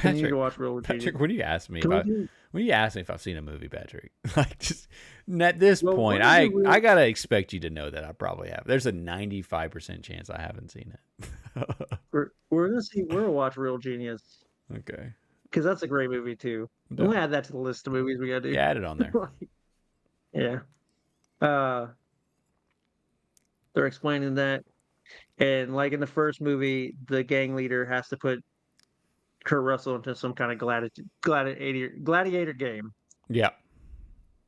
You need Patrick, to watch Real Genius. Patrick, when you ask me Can we do? when you ask me if I've seen a movie, Patrick, like just at this Well, point, we're gonna do I gotta expect you to know that I probably have. There's a 95% chance I haven't seen it. We're gonna watch Real Genius Okay. because that's a great movie too. I'm Done. gonna add that to the list of movies we gotta do. Yeah, add it on there. Yeah. Uh, they're explaining that, and like in the first movie, the gang leader has to put Kurt Russell into some kind of gladiator game. Yeah.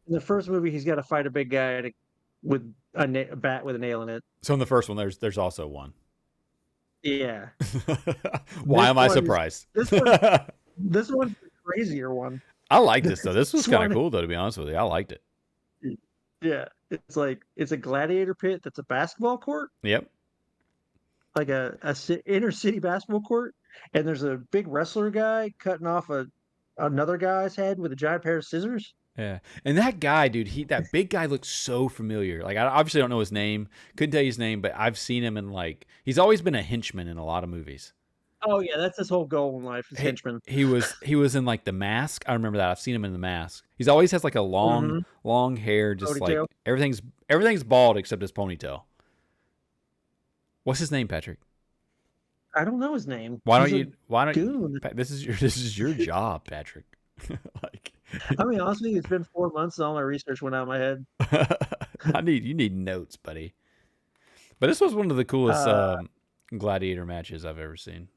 In the first movie, he's got to fight a big guy with a bat with a nail in it. So in the first one, there's also one. Yeah. Why am I surprised? This one's the crazier one. I like this though. This was This kind of one- cool though, to be honest with you. I liked it. Yeah, it's a gladiator pit that's a basketball court, Yep. like inner city basketball court, and there's a big wrestler guy cutting off another guy's head with a giant pair of scissors. Yeah. And that guy, dude, that big guy looks so familiar. Like I obviously don't know his name. Couldn't tell you his name, but I've seen him in he's always been a henchman in a lot of movies. Oh yeah, that's his whole goal in life is henchman. He was in like The Mask. I remember that. I've seen him in The Mask. He's always has like a long hair, just Ponytail. like everything's bald except his ponytail. What's his name, Patrick? I don't know his name. Why don't He's you? Why don't goon. you? This is your job, Patrick. Like, I mean, honestly, it's been 4 months and all my research went out of my head. you need notes, buddy. But this was one of the coolest gladiator matches I've ever seen.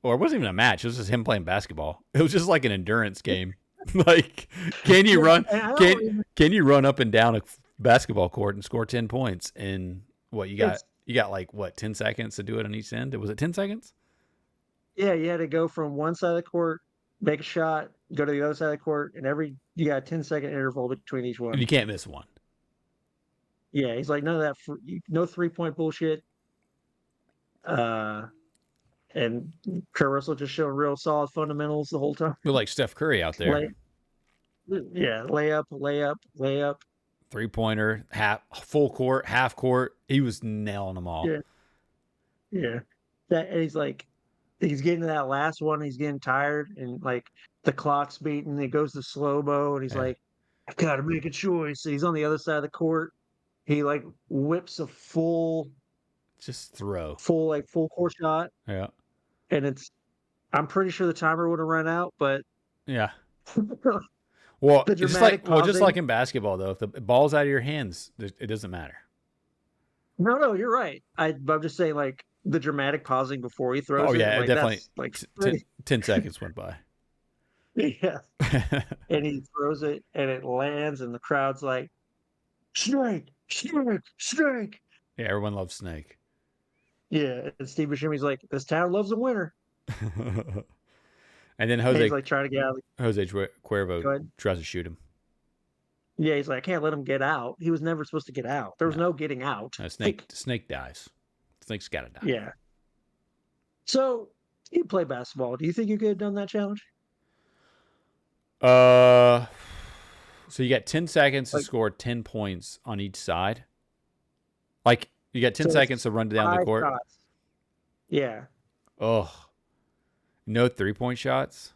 Or it wasn't even a match. It was just him playing basketball. It was just like an endurance game. Like, can you run? Can you run up and down a basketball court and score 10 points? And what you got? You got like what 10 seconds to do it on each end? Was it 10 seconds? Yeah, you had to go from one side of the court, make a shot, go to the other side of the court, and you got a 10-second interval between each one. And you can't miss one. Yeah, he's like, none of that, no 3-point bullshit. And Kurt Russell just showing real solid fundamentals the whole time. We're like Steph Curry out there. Layup. 3-pointer, full court, half court. He was nailing them all. Yeah. And he's getting to that last one. He's getting tired, and like the clock's beating. He goes to slow-mo, and he's like, "I've got to make a choice." So he's on the other side of the court. He like whips a full court shot. Yeah. And I'm pretty sure the timer would have run out, but yeah. Well, just pausing. like in basketball, though, if the ball's out of your hands, it doesn't matter. No, you're right. I'm just saying, like the dramatic pausing before he throws. Oh yeah, it definitely. Like 10 seconds went by. Yeah, and he throws it, and it lands, and the crowd's like, "Snake, Snake, Snake!" Yeah, everyone loves Snake. Yeah, and Steve Buscemi's like, "This town loves a winner." And then he's like trying to get out. Jose Cuervo tries to shoot him. Yeah, he's like, "I can't let him get out. He was never supposed to get out. There was no getting out." Snake dies. Snake's got to die. Yeah. So you play basketball. Do you think you could have done that challenge? So you got 10 seconds to score 10 points on each side. Like you got 10 seconds to run down the court. Shots. Yeah. Oh, no 3-point shots.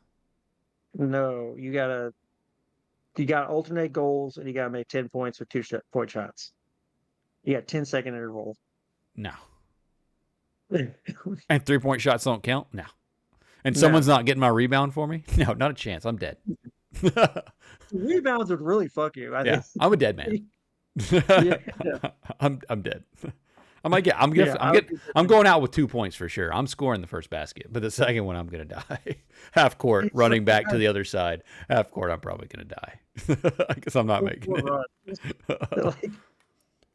No, you got alternate goals, and you got to make 10 points with 2-point shots. You got 10-second interval. No. And 3-point shots don't count. No. And someone's not getting my rebound for me. No, not a chance. I'm dead. Rebounds would really fuck you. I think. I'm a dead man. I'm dead. I'm going out with 2 points for sure. I'm scoring the first basket, but the second one I'm gonna die. Half court, running back to the other side. Half court, I'm probably gonna die because I'm not making it.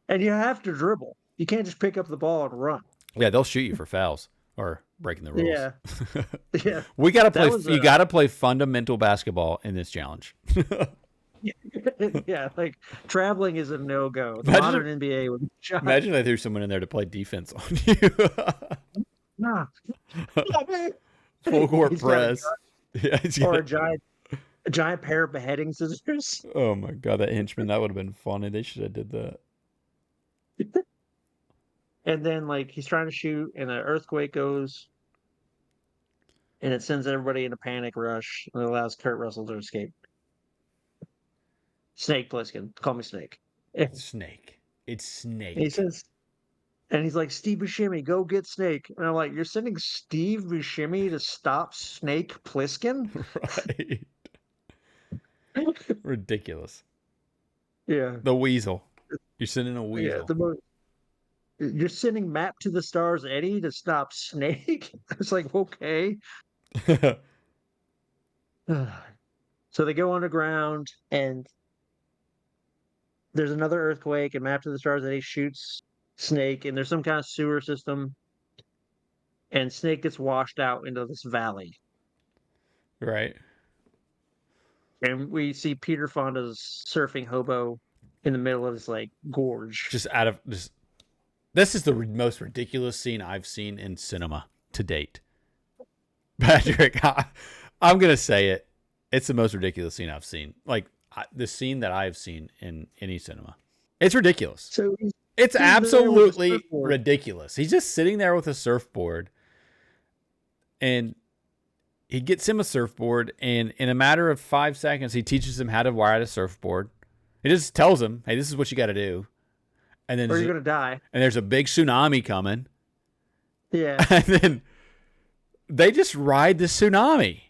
And you have to dribble. You can't just pick up the ball and run. Yeah, they'll shoot you for fouls or breaking the rules. Yeah. We gotta play. You gotta play fundamental basketball in this challenge. Yeah, like traveling is a no-go. The modern NBA would be shot. Imagine they threw someone in there to play defense on you. Nah. Full court press. Or a giant a giant pair of beheading scissors. Oh my god, that henchman, that would have been funny. They should have did that. And then like he's trying to shoot, and an earthquake goes, and it sends everybody in a panic rush, and it allows Kurt Russell to escape. Snake Plissken, call me Snake. And Snake. It's he Snake. says, and he's like, Steve Buscemi, go get Snake. And I'm like, you're sending Steve Buscemi to stop Snake Plissken? Right. Ridiculous. Yeah, The weasel. You're sending a yeah. weasel. You're sending Map to the Stars Eddie to stop Snake. It's like, okay. So they go underground, and there's another earthquake, and Map to the Stars Eddie shoots Snake, and there's some kind of sewer system, and Snake gets washed out into this valley. Right. And we see Peter Fonda's surfing hobo in the middle of this like gorge. Just out of just. This is the most ridiculous scene I've seen in cinema to date. Patrick, I'm gonna say it. It's the most ridiculous scene I've seen. Like the scene that I've seen in any cinema. It's ridiculous. So It's there with a absolutely surfboard. ridiculous. He's just sitting there with a surfboard, and he gets him a surfboard, and in a matter of 5 seconds, he teaches him how to ride a surfboard. He just tells him, "Hey, this is what you got to do," and then or you're gonna die. and there's a big tsunami coming, Yeah, and then they just ride the tsunami.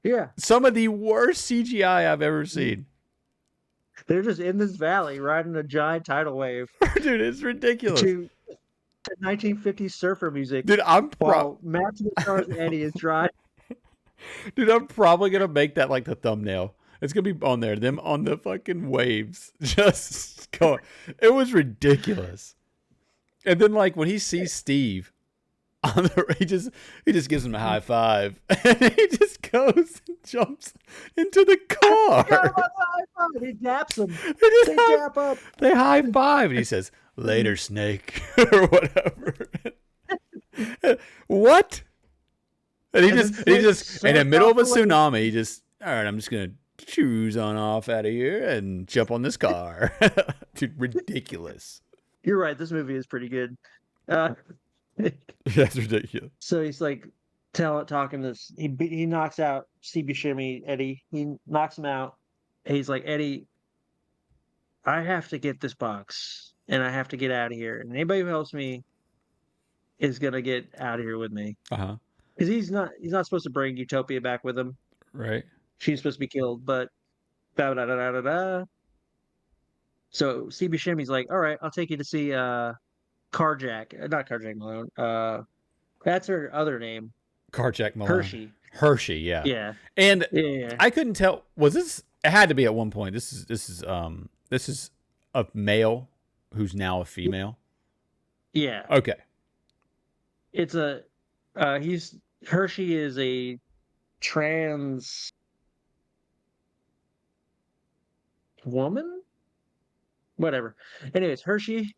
yeah. Some of the worst CGI I've ever seen. They're just in this valley riding a giant tidal wave Dude, it's ridiculous. to 1950s surfer music. Dude, While Map to the Stars Eddie is driving. Dude, I'm probably gonna make that like the thumbnail. It's gonna be on there. Them on the fucking waves, just going. It was ridiculous. And then like when he sees Steve, on the he just gives him a high five, and he just goes and jumps into the car. He daps him. They just They high- dap up. They high five, and he says, "Later, Snake," or whatever. What? And he And just, then he just, Snake in the middle of a surfs off the tsunami, he just, all right, I'm just gonna choose on off out of here and jump on this car. Dude, ridiculous. You're right. This movie is pretty good. Uh, That's ridiculous. so he's like talking this. He knocks out Steve Buscemi, Eddie. He knocks him out. And he's like, Eddie, I have to get this box, and I have to get out of here. And anybody who helps me is gonna get out of here with me. Uh-huh. Because he's not supposed to bring Utopia back with him. Right. She's supposed to be killed, but da da da da da da. So Steve Buscemi's like, all right, I'll take you to see Carjack, not Carjack Malone. That's her other name, Carjack Malone. Hershey. Yeah. Yeah, And yeah. I couldn't tell. Was this? It had to be at one point. This is a male who's now a female. Yeah. Okay. It's a Hershey is a trans woman? Whatever. Anyways, Hershey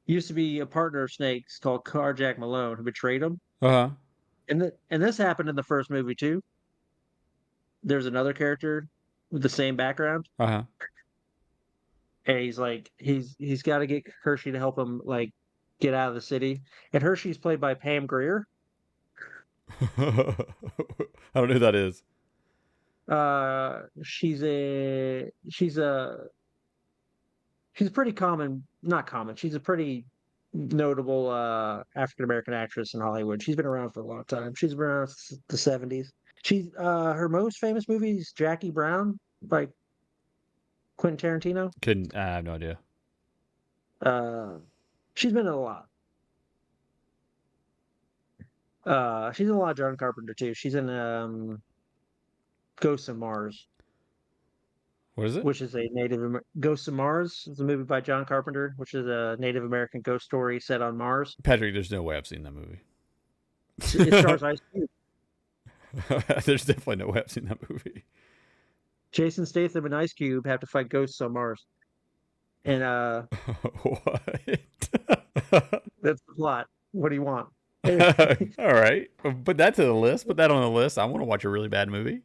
used to be a partner of Snake's called Carjack Malone, who betrayed him. Uh-huh. And this happened in the first movie too. There's another character with the same background. Uh-huh. And he's like he's got to get Hershey to help him like get out of the city. And Hershey's played by Pam Grier. I don't know who that is. She's a pretty common, not common. She's a pretty notable African American actress in Hollywood. She's been around for a long time. She's been around since the 70s. She's her most famous movie is Jackie Brown by Quentin Tarantino. I have no idea. She's been in a lot. She's in a lot of John Carpenter too. She's in Ghosts of Mars, What is it? which is a Ghosts of Mars is a movie by John Carpenter, which is a Native American ghost story set on Mars. Patrick, there's no way I've seen that movie. It stars Ice Cube. There's definitely no way I've seen that movie. Jason Statham and Ice Cube have to fight ghosts on Mars. And What? that's the plot. What do you want? All right. Put that to the list. Put that on the list. I want to watch a really bad movie.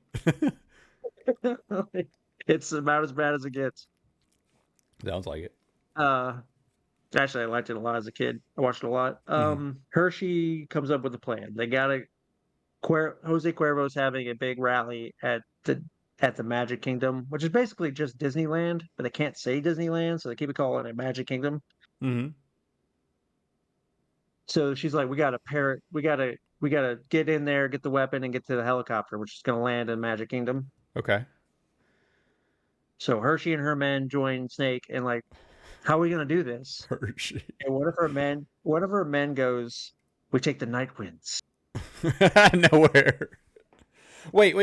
It's about as bad as it gets. Sounds like it. Uh, Actually, I liked it a lot as a kid. I watched it a lot. Mhm. Hershey comes up with a plan. They got to Jose Cuervo's having a big rally at the Magic Kingdom, which is basically just Disneyland, but they can't say Disneyland, so they keep it calling it Magic Kingdom. Mhm. So she's like, we gotta get in there, get the weapon, and get to the helicopter, which is gonna land in Magic Kingdom. Okay. So Hershey and her men join Snake and like, how are we gonna do this? Hershey. And one of her men goes, we take the night winds. Nowhere. Wait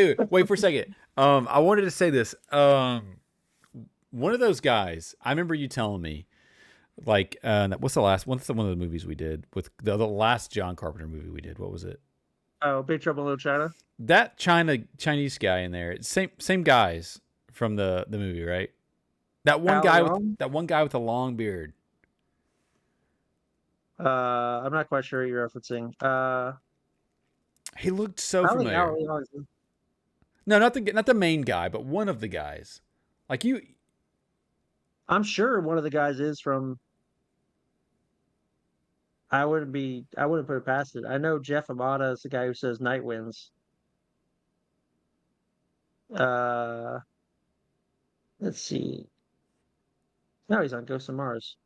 for a second. I wanted to say this. One of those guys. I remember you telling me, like, what's the last? What's one of the movies we did with the last John Carpenter movie we did? What was it? Oh, Big Trouble in Little China. That Chinese guy in there. Same guys from the movie, right? Al Long? That one guy with the long beard. I'm not quite sure who you're referencing. He looked so I don't think familiar. Al Long. No, not the main guy, but one of the guys. Like you. I'm sure one of the guys is from. I wouldn't put it past it. I know Jeff Amata is the guy who says night winds. Uh, let's see. No, he's on Ghost of Mars.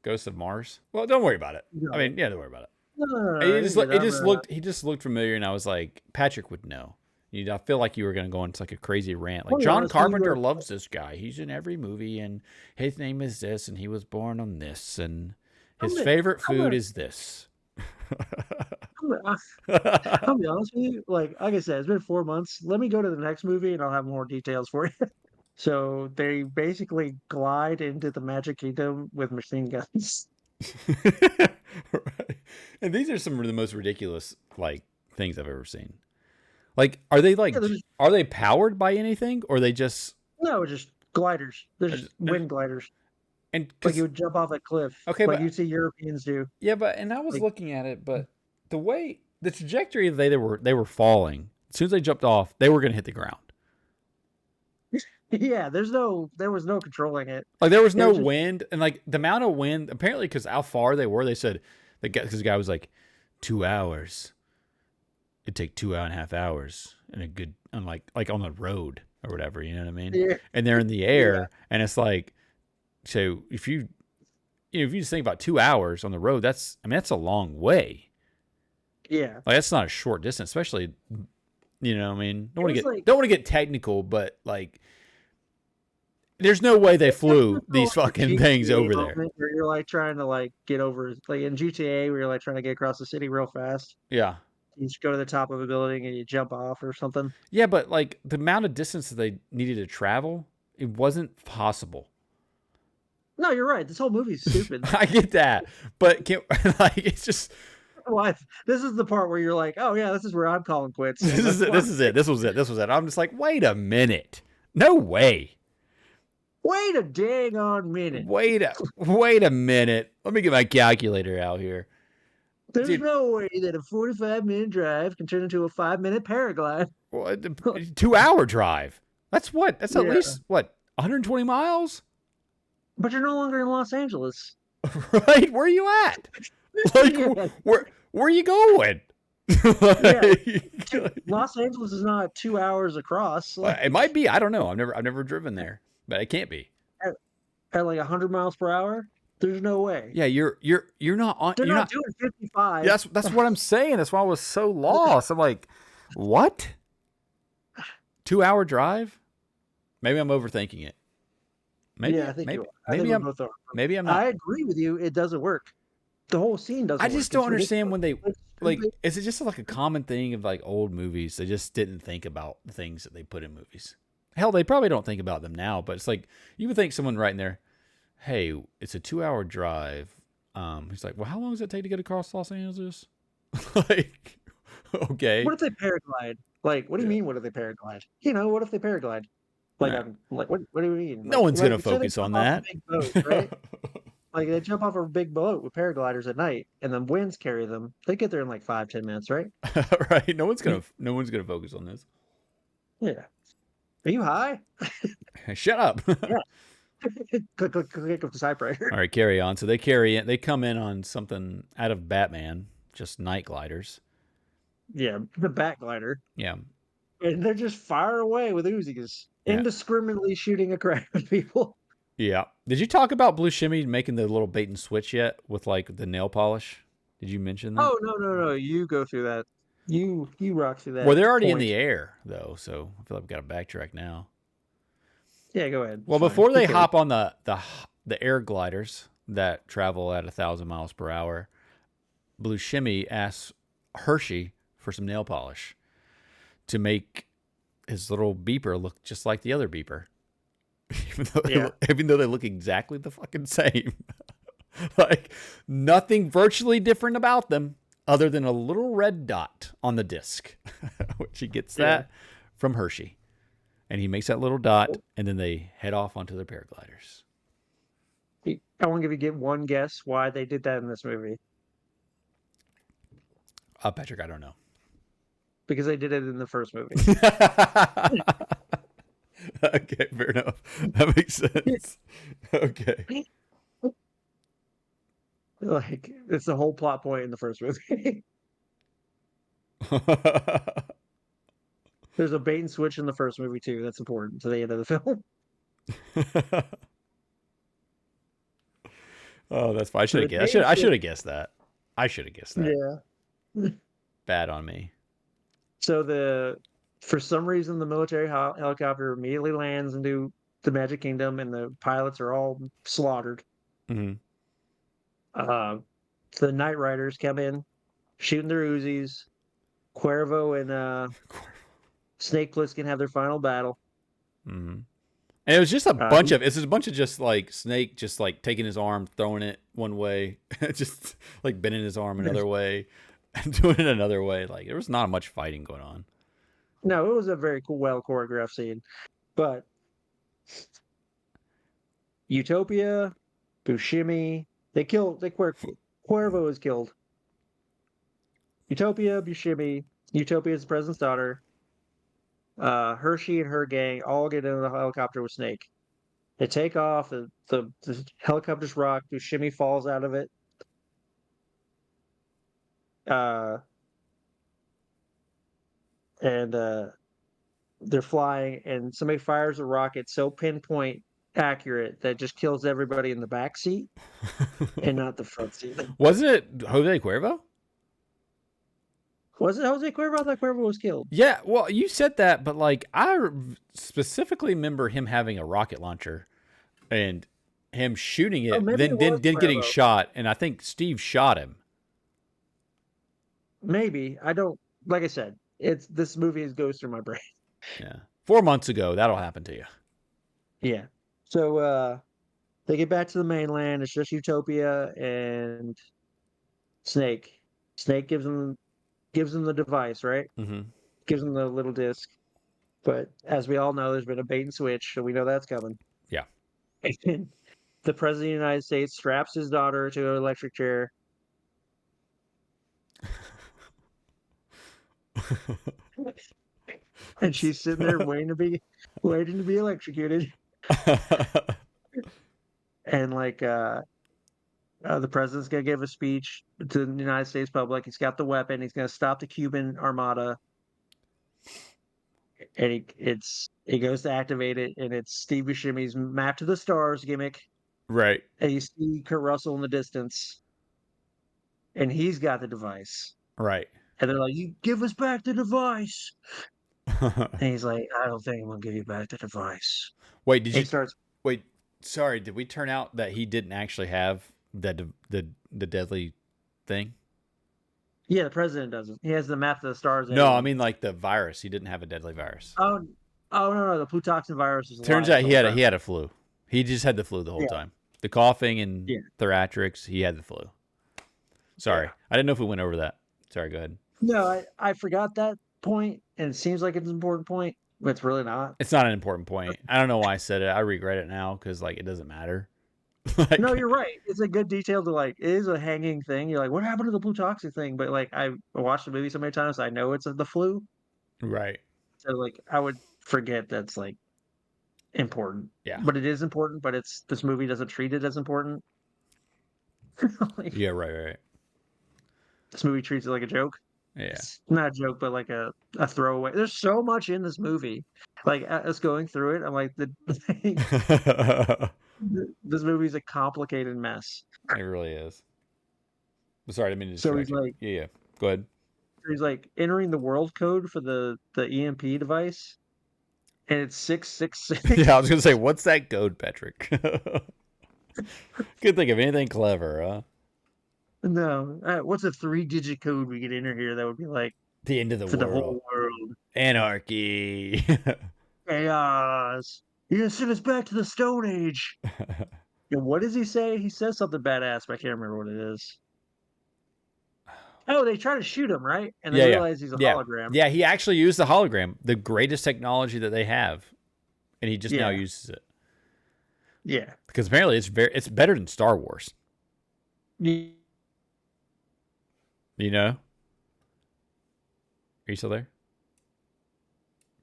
Ghost of Mars. Well, don't worry about it. I No, mean, yeah, don't worry about it. no, you're good. He just looked familiar, and I was like, Patrick would know. I feel like you were going to go into like a crazy rant. Like I'll be John honest with you, Carpenter loves this guy. He's in every movie, and his name is this, and he was born on this, and I'm his gonna, favorite I'm food gonna, is this. I'll be honest with you. Like I said, it's been 4 months. Let me go to the next movie, and I'll have more details for you. So they basically glide into the Magic Kingdom with machine guns. Right. And these are some of the most ridiculous like things I've ever seen. Like, are they Yeah, they're just are they powered by anything, or are they just no, just gliders. They're uh, just uh, wind gliders. and Like you because would jump off a cliff, okay, like but you see Europeans do. yeah, but and I was Like, looking at it, but the trajectory they were falling. As soon as they jumped off, they were going to hit the ground. yeah, there was no controlling it. Like there was It no was just wind, and like the amount of wind apparently because how far they were, they said the guy was like 2 hours. It'd take 2.5 hours in a good on like on the road or whatever. You know what I mean? yeah, And they're in the yeah, air, and it's like so if you just think about 2 hours on the road, that's a long way. yeah. Like that's not a short distance, especially what I mean. It was like Don't want to get technical, but like there's no way they it's got flew the these whole, like fucking things GTA over there. moment where you're like trying to like get over like in GTA where you're like trying to get across the city real fast. Yeah. You just go to the top of a building and you jump off or something. Yeah, but like the amount of distance that they needed to travel, it wasn't possible. No, you're right. This whole movie's stupid. I get that, but like it's just What? This is the part where you're like, oh yeah, this is where I'm calling quits. this And is that's it. why This is it. This was it. This was it. I'm just like, wait a minute. No way. wait a dang on minute. Wait a minute. Let me get my calculator out here. There's Dude, no way that a 45-minute drive can turn into a 5-minute paraglide. what, 2 hour drive. That's what? That's at Yeah. least what? 120 miles? But you're no longer in Los Angeles. Right? Where are you at? Like Yeah. where are you going? Yeah. Like, Los Angeles is not 2 hours across. Like it might be. I don't know. I've never driven there, but it can't be. at like 100 miles per hour. There's no way. Yeah, you're not on. They're You're not not. doing 55. Yeah, that's what I'm saying. That's why I was so lost. I'm like, what? 2 hour drive? Maybe I'm overthinking it. Maybe Yeah, I think maybe you are. I think maybe we I'm both are. maybe I'm I not. agree with you. It doesn't work. The whole scene doesn't I work. just don't It's understand when ridiculous. they It's like. stupid. Is it just like a common thing of like old movies? They just didn't think about the things that they put in movies. Hell, they probably don't think about them now. But it's like you would think someone writing there, "Hey, it's a 2 hour drive." He's like, "Well, how long does it take to get across Los Angeles?" Like, okay, What if they paraglide? Like, what do you yeah. mean? What if they paraglide? You know, what if they paraglide? Like, Nah, I'm like, what? What do you mean? no one's Like, gonna say they focus on jump off a that. big boat, right? Like they jump off a big boat with paragliders at night, and then winds carry them. They get there in like 5-10 minutes, right? Right? No one's gonna focus on this. Yeah. Are you high? Shut up. Yeah. Click, click, click of the typewriter. All right, carry on. So they come in on something out of Batman, just night gliders. Yeah, the bat glider. Yeah. And they're just far away with Uzis, Yeah. indiscriminately shooting a crowd of people. Yeah. Did you talk about Blue Shimmy making the little bait and switch yet with like the nail polish? Did you mention that? Oh no. You go through that. You rock through that Well, they're already in point. the air though, so I feel like we got to backtrack now. Yeah, go ahead. Well, It's fine. before they Keep going. hop on the air gliders that travel at 1,000 miles per hour, Blue Shimmy asks Hershey for some nail polish to make his little beeper look just like the other beeper, even though they look exactly the fucking same. Like nothing virtually different about them other than a little red dot on the disc, which he gets that from Hershey. And he makes that little dot, and then they head off onto their paragliders. I want to get one guess why they did that in this movie. Patrick, I don't know. Because they did it in the first movie. Okay, fair enough. That makes sense. Okay. Like it's the whole plot point in the first movie. There's a bait and switch in the first movie too. That's important to the end of the film. Oh, that's fine. I So should have the guessed. bait I and should have guessed that. I should have guessed that. Yeah. Bad on me. So for some reason the military helicopter immediately lands into the Magic Kingdom, and the pilots are all slaughtered. Mm-hmm. The Night Riders come in, shooting their Uzis. Cuervo and Snake Plissken have their final battle. Mm-hmm. And it was just a bunch He- of it's just a bunch of just like Snake just like taking his arm, throwing it one way, just like bending his arm another way, and doing it another way. Like there was not much fighting going on. No, it was a very cool, well choreographed scene. But Utopia, Buscemi, Cuervo is killed. Utopia, Buscemi, Utopia is the president's daughter. Hershey and her gang all get in the helicopter with Snake. They take off. The helicopter's rocked. Buscemi falls out of it. And they're flying, and somebody fires a rocket so pinpoint accurate that it just kills everybody in the back seat and not the front seat. Wasn't it Jose Cuervo? Was it Jose Cuervo? I thought Cuervo was killed. Yeah, well, you said that, but like I specifically remember him having a rocket launcher and him shooting it, maybe then it was getting Cuervo. shot, and I think Steve shot him. Maybe. I don't, like I said, this movie goes through my brain. Yeah, 4 months ago, that'll happen to you. Yeah. So they get back to the mainland. It's just Utopia and Snake. Snake gives them the device, right? Mm-hmm. Gives them the little disc. But as we all know, there's been a bait and switch, so we know that's coming. Yeah. And the president of the United States straps his daughter to an electric chair. And she's sitting there waiting to be electrocuted. And like the president's gonna give a speech to the United States public. He's got the weapon. He's gonna stop the Cuban Armada. And he goes to activate it, and it's Steve Buscemi's Map to the Stars gimmick. Right. And you see Kurt Russell in the distance, and he's got the device. Right. And they're like, "You give us back the device." And he's like, "I don't think I'm gonna give you back the device." Wait, And he starts. wait? Sorry, did we turn out that he didn't actually have the deadly thing? Yeah, the president doesn't. He has the Map to the Stars. No, I mean like the virus. He didn't have a deadly virus. Oh no, the Plutoxin virus is. Turns out he had a flu. He just had the flu the whole time. The coughing and thoratrix. He had the flu. Sorry, I didn't know if we went over that. Sorry, go ahead. No, I forgot that point, and it seems like it's an important point, but it's really not. It's not an important point. I don't know why I said it. I regret it now because like it doesn't matter. Like, No, you're right. It's a good detail to like. It is a hanging thing. You're like, what happened to the blue toxic thing? But like, I watched the movie so many times, I know it's the flu. right. So like, I would forget that's like important, Yeah. but it is important. But it's this movie doesn't treat it as important. Like, Yeah, right. this movie treats it like a joke. Yeah. It's not a joke, but like a throwaway. There's so much in this movie. Like us going through it, I'm like It this movie's a complicated mess. really is. Sorry, I didn't mean to So distract you. Yeah. Go ahead. he's like entering the world code for the EMP device, and it's 666. Yeah, I was gonna say, what's that code, Patrick? Couldn't think of anything clever, huh? No, what's a 3-digit code we could enter here that would be like The end of the for the world. whole world? Anarchy. Chaos. You're gonna send us back to the Stone Age. And what does he say? He says something badass, but I can't remember what it is. Oh, they try to shoot him, right? And they Yeah. realize he's a Yeah. hologram. Yeah, he actually used the hologram, the greatest technology that they have, and he just now Yeah, uses it. yeah. Because apparently it's better than Star Wars. Ye- You know? Are you still there?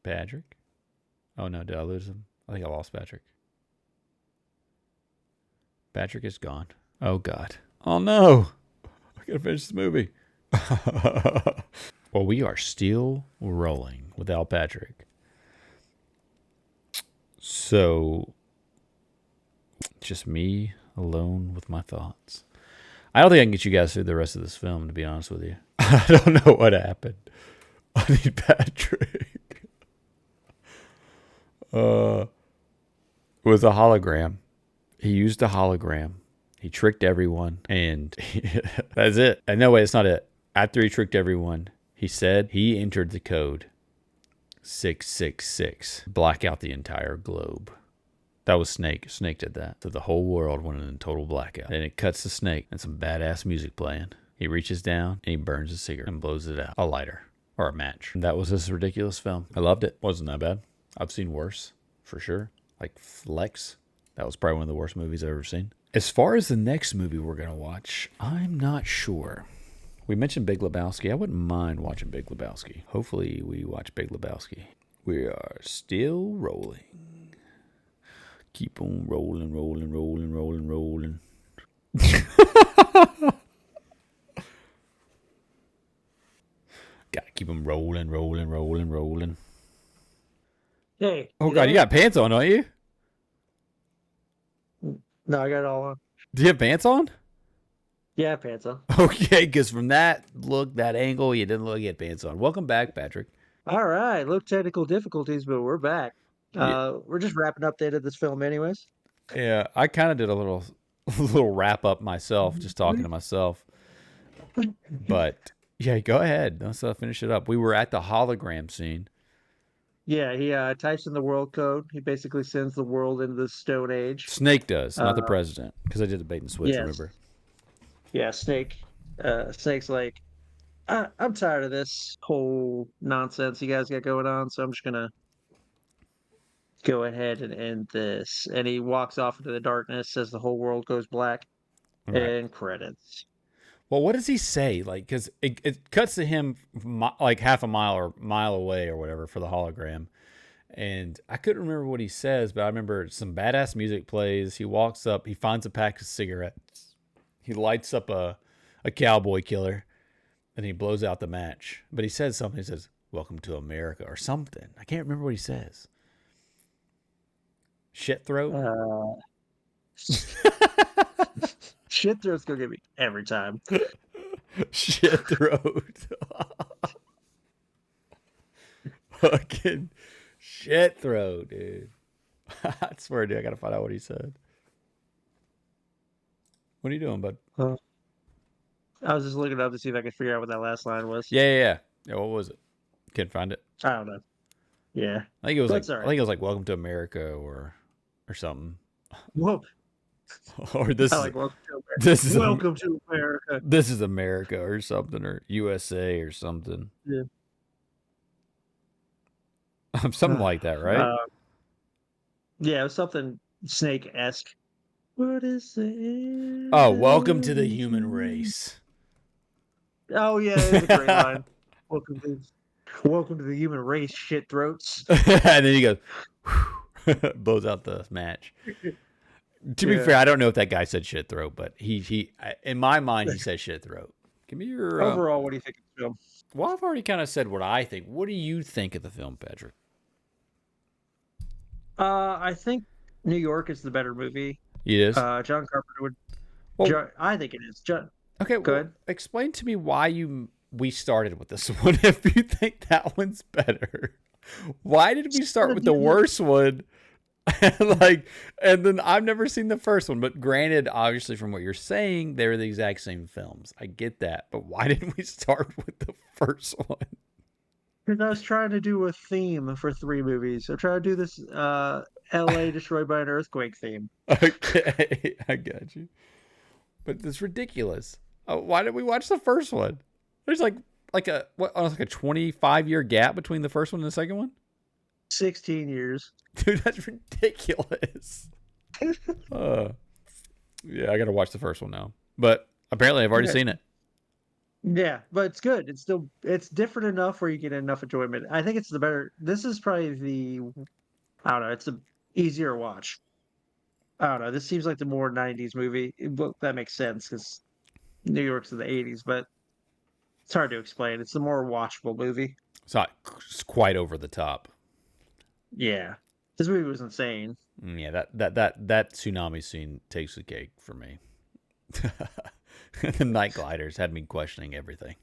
Patrick? Oh no, did I lose him? I think I lost Patrick. Patrick is gone. Oh god. Oh no. I gotta finish this movie. Well, we are still rolling without Patrick. So, just me alone with my thoughts. I don't think I can get you guys through the rest of this film, to be honest with you. I don't know what happened. I need Patrick. With a hologram. He used a hologram. He tricked everyone, and that's it. And no way, it's not it. After he tricked everyone, he said he entered the code 666. Black out the entire globe. That was Snake. Snake did that. So the whole world went in total blackout. And it cuts to Snake and some badass music playing. He reaches down and he burns a cigarette and blows it out. A lighter or a match. That was this ridiculous film. I loved it. Wasn't that bad. I've seen worse, for sure. Like Flex. That was probably one of the worst movies I've ever seen. As far as the next movie we're going to watch, I'm not sure. We mentioned Big Lebowski. I wouldn't mind watching Big Lebowski. Hopefully we watch Big Lebowski. We are still rolling. Keep on rolling. Gotta keep them rolling. Hey. Oh, you God, you there? got pants on, don't you? No, I got it all on. Do you have pants on? Yeah, pants on. Okay, because from that look, that angle, you didn't look like you had pants on. Welcome back, Patrick. All right. Little technical difficulties, but we're back. Yeah, We're just wrapping up the end of this film, anyways. yeah, I kind of did a little, little wrap up myself, just talking to myself. But yeah, go ahead. Let's finish it up. We were at the hologram scene. Yeah, he types in the world code. He basically sends the world into the Stone Age. Snake does, not the Uh, president, because I did the bait and switch. yes. Remember? Yeah, Snake. Snake's like, I'm tired of this whole nonsense you guys got going on, so I'm just gonna go ahead and end this. And he walks off into the darkness as the whole world goes black. Right. And credits. Well, what does he say? Like, because it cuts to him like half a mile or mile away or whatever for the hologram. And I couldn't remember what he says, but I remember some badass music plays. He walks up, he finds a pack of cigarettes. He lights up a cowboy killer, and he blows out the match. But he says something. He says, "Welcome to America," or something. I can't remember what he says. Shit throat? Uh, shit throat's gonna get me every time. Shit throat. Fucking shit throat, dude. I swear, dude, I gotta find out what he said. What are you doing, bud? I was just looking up to see if I could figure out what that last line was. Yeah. What was it? Can't find it. I don't know. Yeah, I think it was but like it's all I right. think it was like "Welcome to America" or something. Whoa, Or this I is like welcome to America. this is Welcome to America. this is America or something, or USA or something. Yeah. Something like that, right? Yeah, it was something Snake-esque. What is it? Oh, welcome to the human race. Oh yeah, it's a great line. Welcome to welcome to the human race, shit throats. And then he goes, blows out the match. To be fair, Yeah. I don't know if that guy said shit throat, but in my mind, he said shit throat. Give me your. Overall, what do you think of the film? Well, I've already kind of said what I think. What do you think of the film, Patrick? I think New York is the better movie. It is. John Carpenter would. Well, I think it is. okay. Go Well, ahead. explain to me why we started with this one. If you think that one's better, why did we start with the worst one? And then I've never seen the first one, but granted, obviously from what you're saying, they're the exact same films. I get that, but why didn't we start with the first one? Because I was trying to do a theme for 3 movies. I'm trying to do this L.A. destroyed by an earthquake theme. Okay, I got you. But it's ridiculous. Why did we watch the first one? There's like a 25-year gap between the first one and the second one. 16 years. Dude, that's ridiculous. Yeah, I got to watch the first one now. But apparently, I've already seen it. Yeah, but it's good. It's different enough where you get enough enjoyment. I think it's the better. This is probably I don't know. It's a easier watch. I don't know. This seems like the more 90s movie. Well, that makes sense because New York's in the 80s, but it's hard to explain. It's the more watchable movie. It's quite over the top. Yeah. This movie was insane. Yeah, that tsunami scene takes the cake for me. The night gliders had me questioning everything.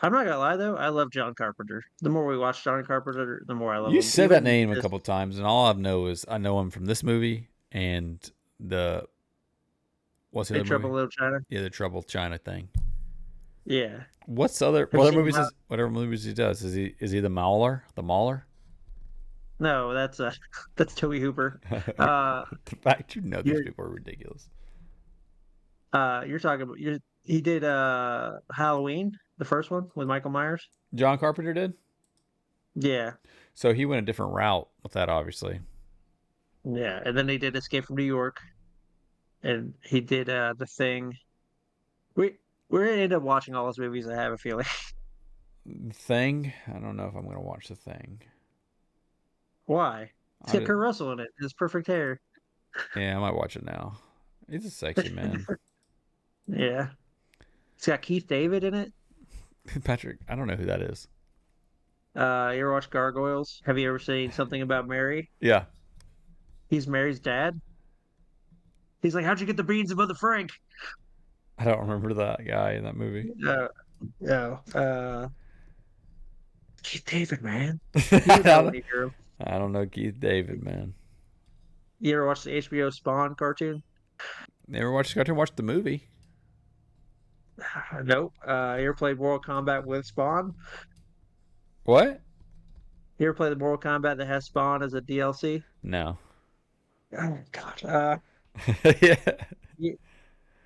I'm not gonna lie though, I love John Carpenter. The more we watch John Carpenter, the more I love him. You said that name a couple times, and all I know him from this movie and what's the Big other Trouble in movie? Little China. Yeah, the Trouble China thing. Yeah. What you other seen movies? Whatever movies he does, is he the Mauler? The Mauler? No, that's Toby Hooper. The fact you know these You're people are ridiculous. you're talking about he did Halloween, the first one with Michael Myers. John Carpenter did. Yeah. So he went a different route with that, obviously. Yeah. And then he did Escape from New York. And he did The Thing. We're gonna end up watching all those movies, I have a feeling. Thing. I don't know if I'm gonna watch the Thing. Why? It's got Kurt Russell in it. His perfect hair. Yeah, I might watch it now. He's a sexy man. Yeah. It's got Keith David in it. Patrick, I don't know who that is. You ever watch Gargoyles? Have you ever seen Something About Mary? Yeah. He's Mary's dad. He's like, how'd you get the beans above the Frank? I don't remember that guy in that movie. No. Keith David, man. I don't know Keith David, man. You ever watch the HBO Spawn cartoon? Never watched the cartoon. Watched the movie. Nope. You ever played Mortal Kombat with Spawn? What? You ever play the Mortal Kombat that has Spawn as a DLC? No. Oh God. Yeah. You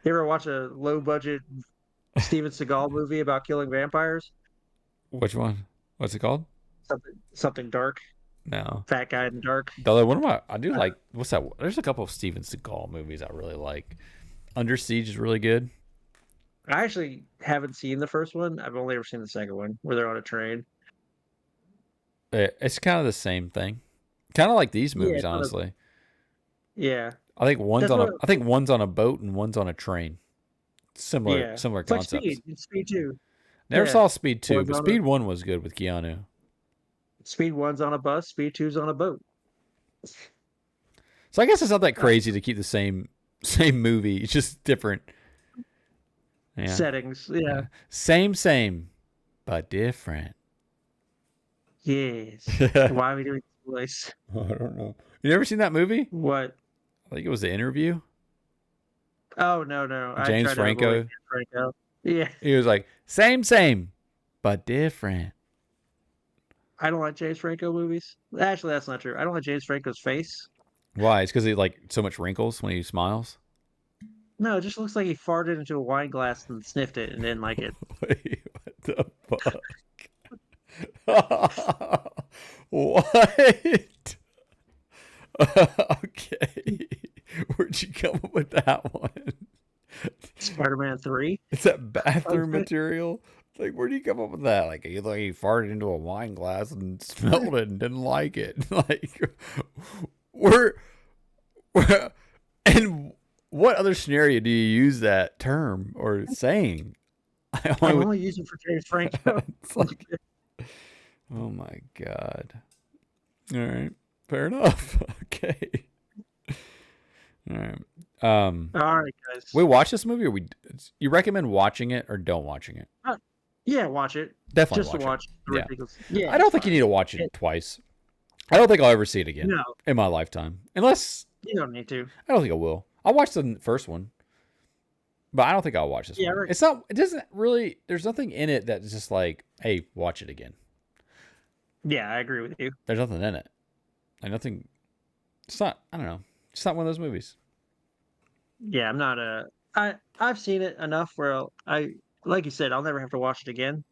ever watch a low budget Steven Seagal movie about killing vampires? Which one? What's it called? Something dark. No. Fat guy in the dark. Although one of I do like, what's that? There's a couple of Steven Seagal movies I really like. Under Siege is really good. I actually haven't seen the first one. I've only ever seen the second one where they're on a train. It's kind of the same thing. Kind of like these movies, honestly. Yeah. I think one's on a boat and one's on a train. Similar It's concepts. like Speed. It's Speed 2. Never saw Speed 2, One's but on Speed 1 was good with Keanu. Speed 1's on a bus. Speed 2's on a boat. So I guess it's not that crazy to keep the same movie. It's just different settings. Yeah. Same, but different. Yes. Why are we doing this voice? I don't know. You never seen that movie? What? I think it was The Interview. Oh no. James Franco. Yeah. He was like, same, but different. I don't like James Franco movies. Actually, that's not true. I don't like James Franco's face. Why? It's because he like so much wrinkles when he smiles. No, it just looks like he farted into a wine glass and sniffed it and didn't like it. Wait, what the fuck? What? Okay. Where'd you come up with that one? Spider-Man 3. Is that bathroom Okay. material? Like, where do you come up with that? Like, he farted into a wine glass and smelled it and didn't like it. Like, where, and what other scenario do you use that term or saying? I I'm only, only using for James Franco. it's like, oh my God. All right. Fair enough. Okay. All right. All right, guys. We watch this movie, or you recommend watching it or don't watching it? Yeah, watch it. Definitely Just to watch watch it. the Yeah. ridiculous. Yeah, I don't it's think you fine. need to watch it twice. I don't think I'll ever see it again No, in my lifetime. Unless, you don't need to. I don't think I will. I'll watch the first one, but I don't think I'll watch this Yeah, one. right. It's not, it doesn't really, there's nothing in it that's just like, hey, watch it again. Yeah, I agree with you. There's nothing in it. Like nothing, it's not, I don't know. It's not one of those movies. Yeah, I'm not a. I've seen it enough where like you said, I'll never have to watch it again.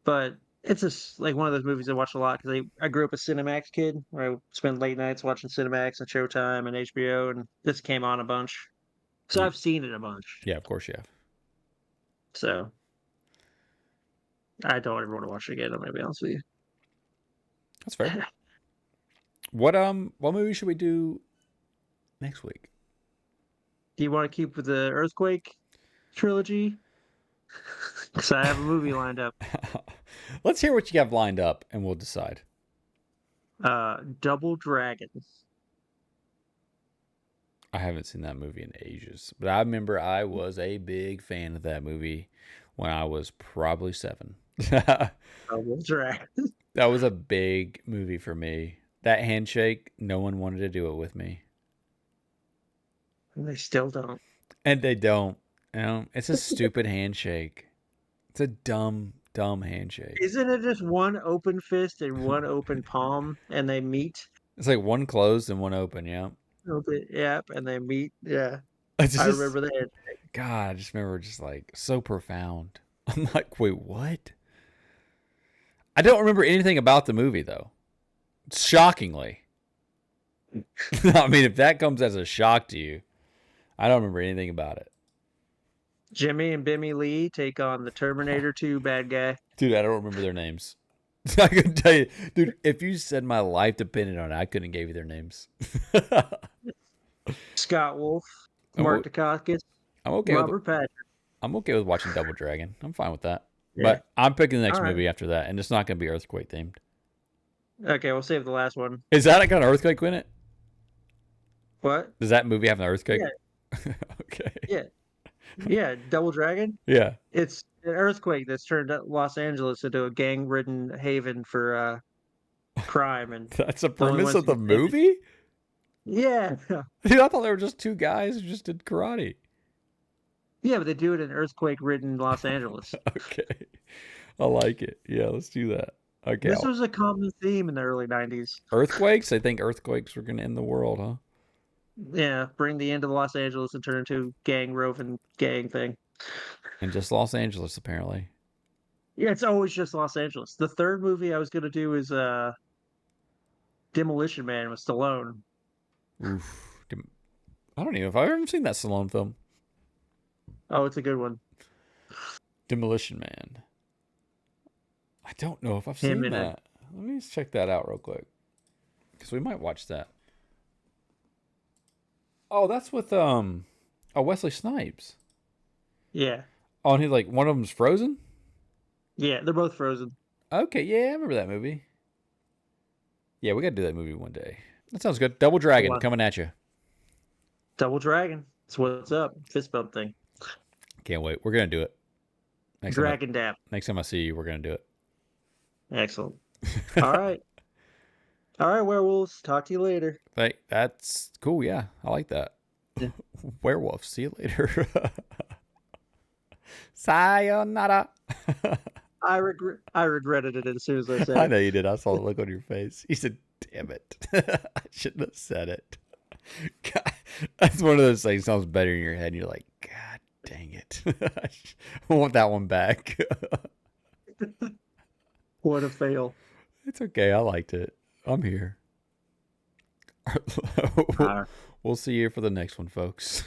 But it's just like one of those movies I watch a lot because I grew up a Cinemax kid where I spent late nights watching Cinemax and Showtime and HBO, and this came on a bunch. So Yeah, I've seen it a bunch. yeah, of course you have. So I don't ever want to watch it again. I'm gonna be honest with you. That's fair. What movie should we do next week? Do you want to keep with the Earthquake trilogy? Because I have a movie lined up. Let's hear what you have lined up and we'll decide. Double Dragon. I haven't seen that movie in ages, but I remember I was a big fan of that movie when I was probably 7. That Double Dragon. was a big movie for me. That handshake, no one wanted to do it with me. And they still don't. And they don't. You know, it's a stupid handshake. It's a dumb handshake. Isn't it just one open fist and one open palm, and they meet? It's like one closed and one open, yeah. Open, yep, and they meet. Yeah, It's I just, remember that. God, I just remember just like so profound. I'm like, wait, what? I don't remember anything about the movie though. Shockingly. I mean, if that comes as a shock to you, I don't remember anything about it. Jimmy and Bimmy Lee take on the Terminator 2 bad guy. Dude, I don't remember their names. I couldn't tell you. Dude, if you said my life depended on it, I couldn't give you their names. Scott Wolf, I'm Mark o- Dacascos, I'm okay with Robert Patrick. I'm okay with watching Double Dragon. I'm fine with that. Yeah. But I'm picking the next All right. movie after that, and it's not going to be earthquake themed. Okay, we'll save the last one. Is that got an earthquake in it? What? Does that movie have an earthquake? Yeah. Okay. Yeah. Yeah, Double Dragon. Yeah. It's an earthquake that's turned Los Angeles into a gang-ridden haven for crime, and That's the the only premise ones of the who can save it- movie? Yeah, Dude, I thought they were just two guys who just did karate. yeah, but they do it in earthquake-ridden Los Angeles. Okay. I like it. Yeah, let's do that. Okay. This was a common theme in the early '90s. Earthquakes? They think earthquakes were going to end the world, huh? Yeah, bring the end of Los Angeles and turn it into gang roving gang thing. And just Los Angeles, apparently. Yeah, it's always just Los Angeles. The third movie I was gonna do is Demolition Man with Stallone. Oof. I don't even know if I've ever seen that Stallone film. Oh, it's a good one. Demolition Man. I don't know if I've Him seen in it. that. Let me just check that out real quick. Because we might watch that. Oh, that's with Wesley Snipes. Yeah, Oh, and he's like one of them's frozen? yeah, they're both frozen. Okay, yeah, I remember that movie. Yeah, we gotta do that movie one day. That sounds good. Double Dragon What? coming at you. Double Dragon. That's what's up. Fist bump thing. Can't wait. We're gonna do it. Dragon Dap. Next time I see you, we're gonna do it. Excellent. All right. All right, werewolves. Talk to you later. That's cool. Yeah, I like that. Yeah. Werewolf. See you later. Sayonara. I regretted it as soon as I said I it. know you did. I saw the look on your face. You said, "Damn it, I shouldn't have said it." God, that's one of those things. Sounds better in your head. And you're like, "God dang it, I want that one back." What a fail. It's okay. I liked it. I'm here. we'll see you for the next one, folks.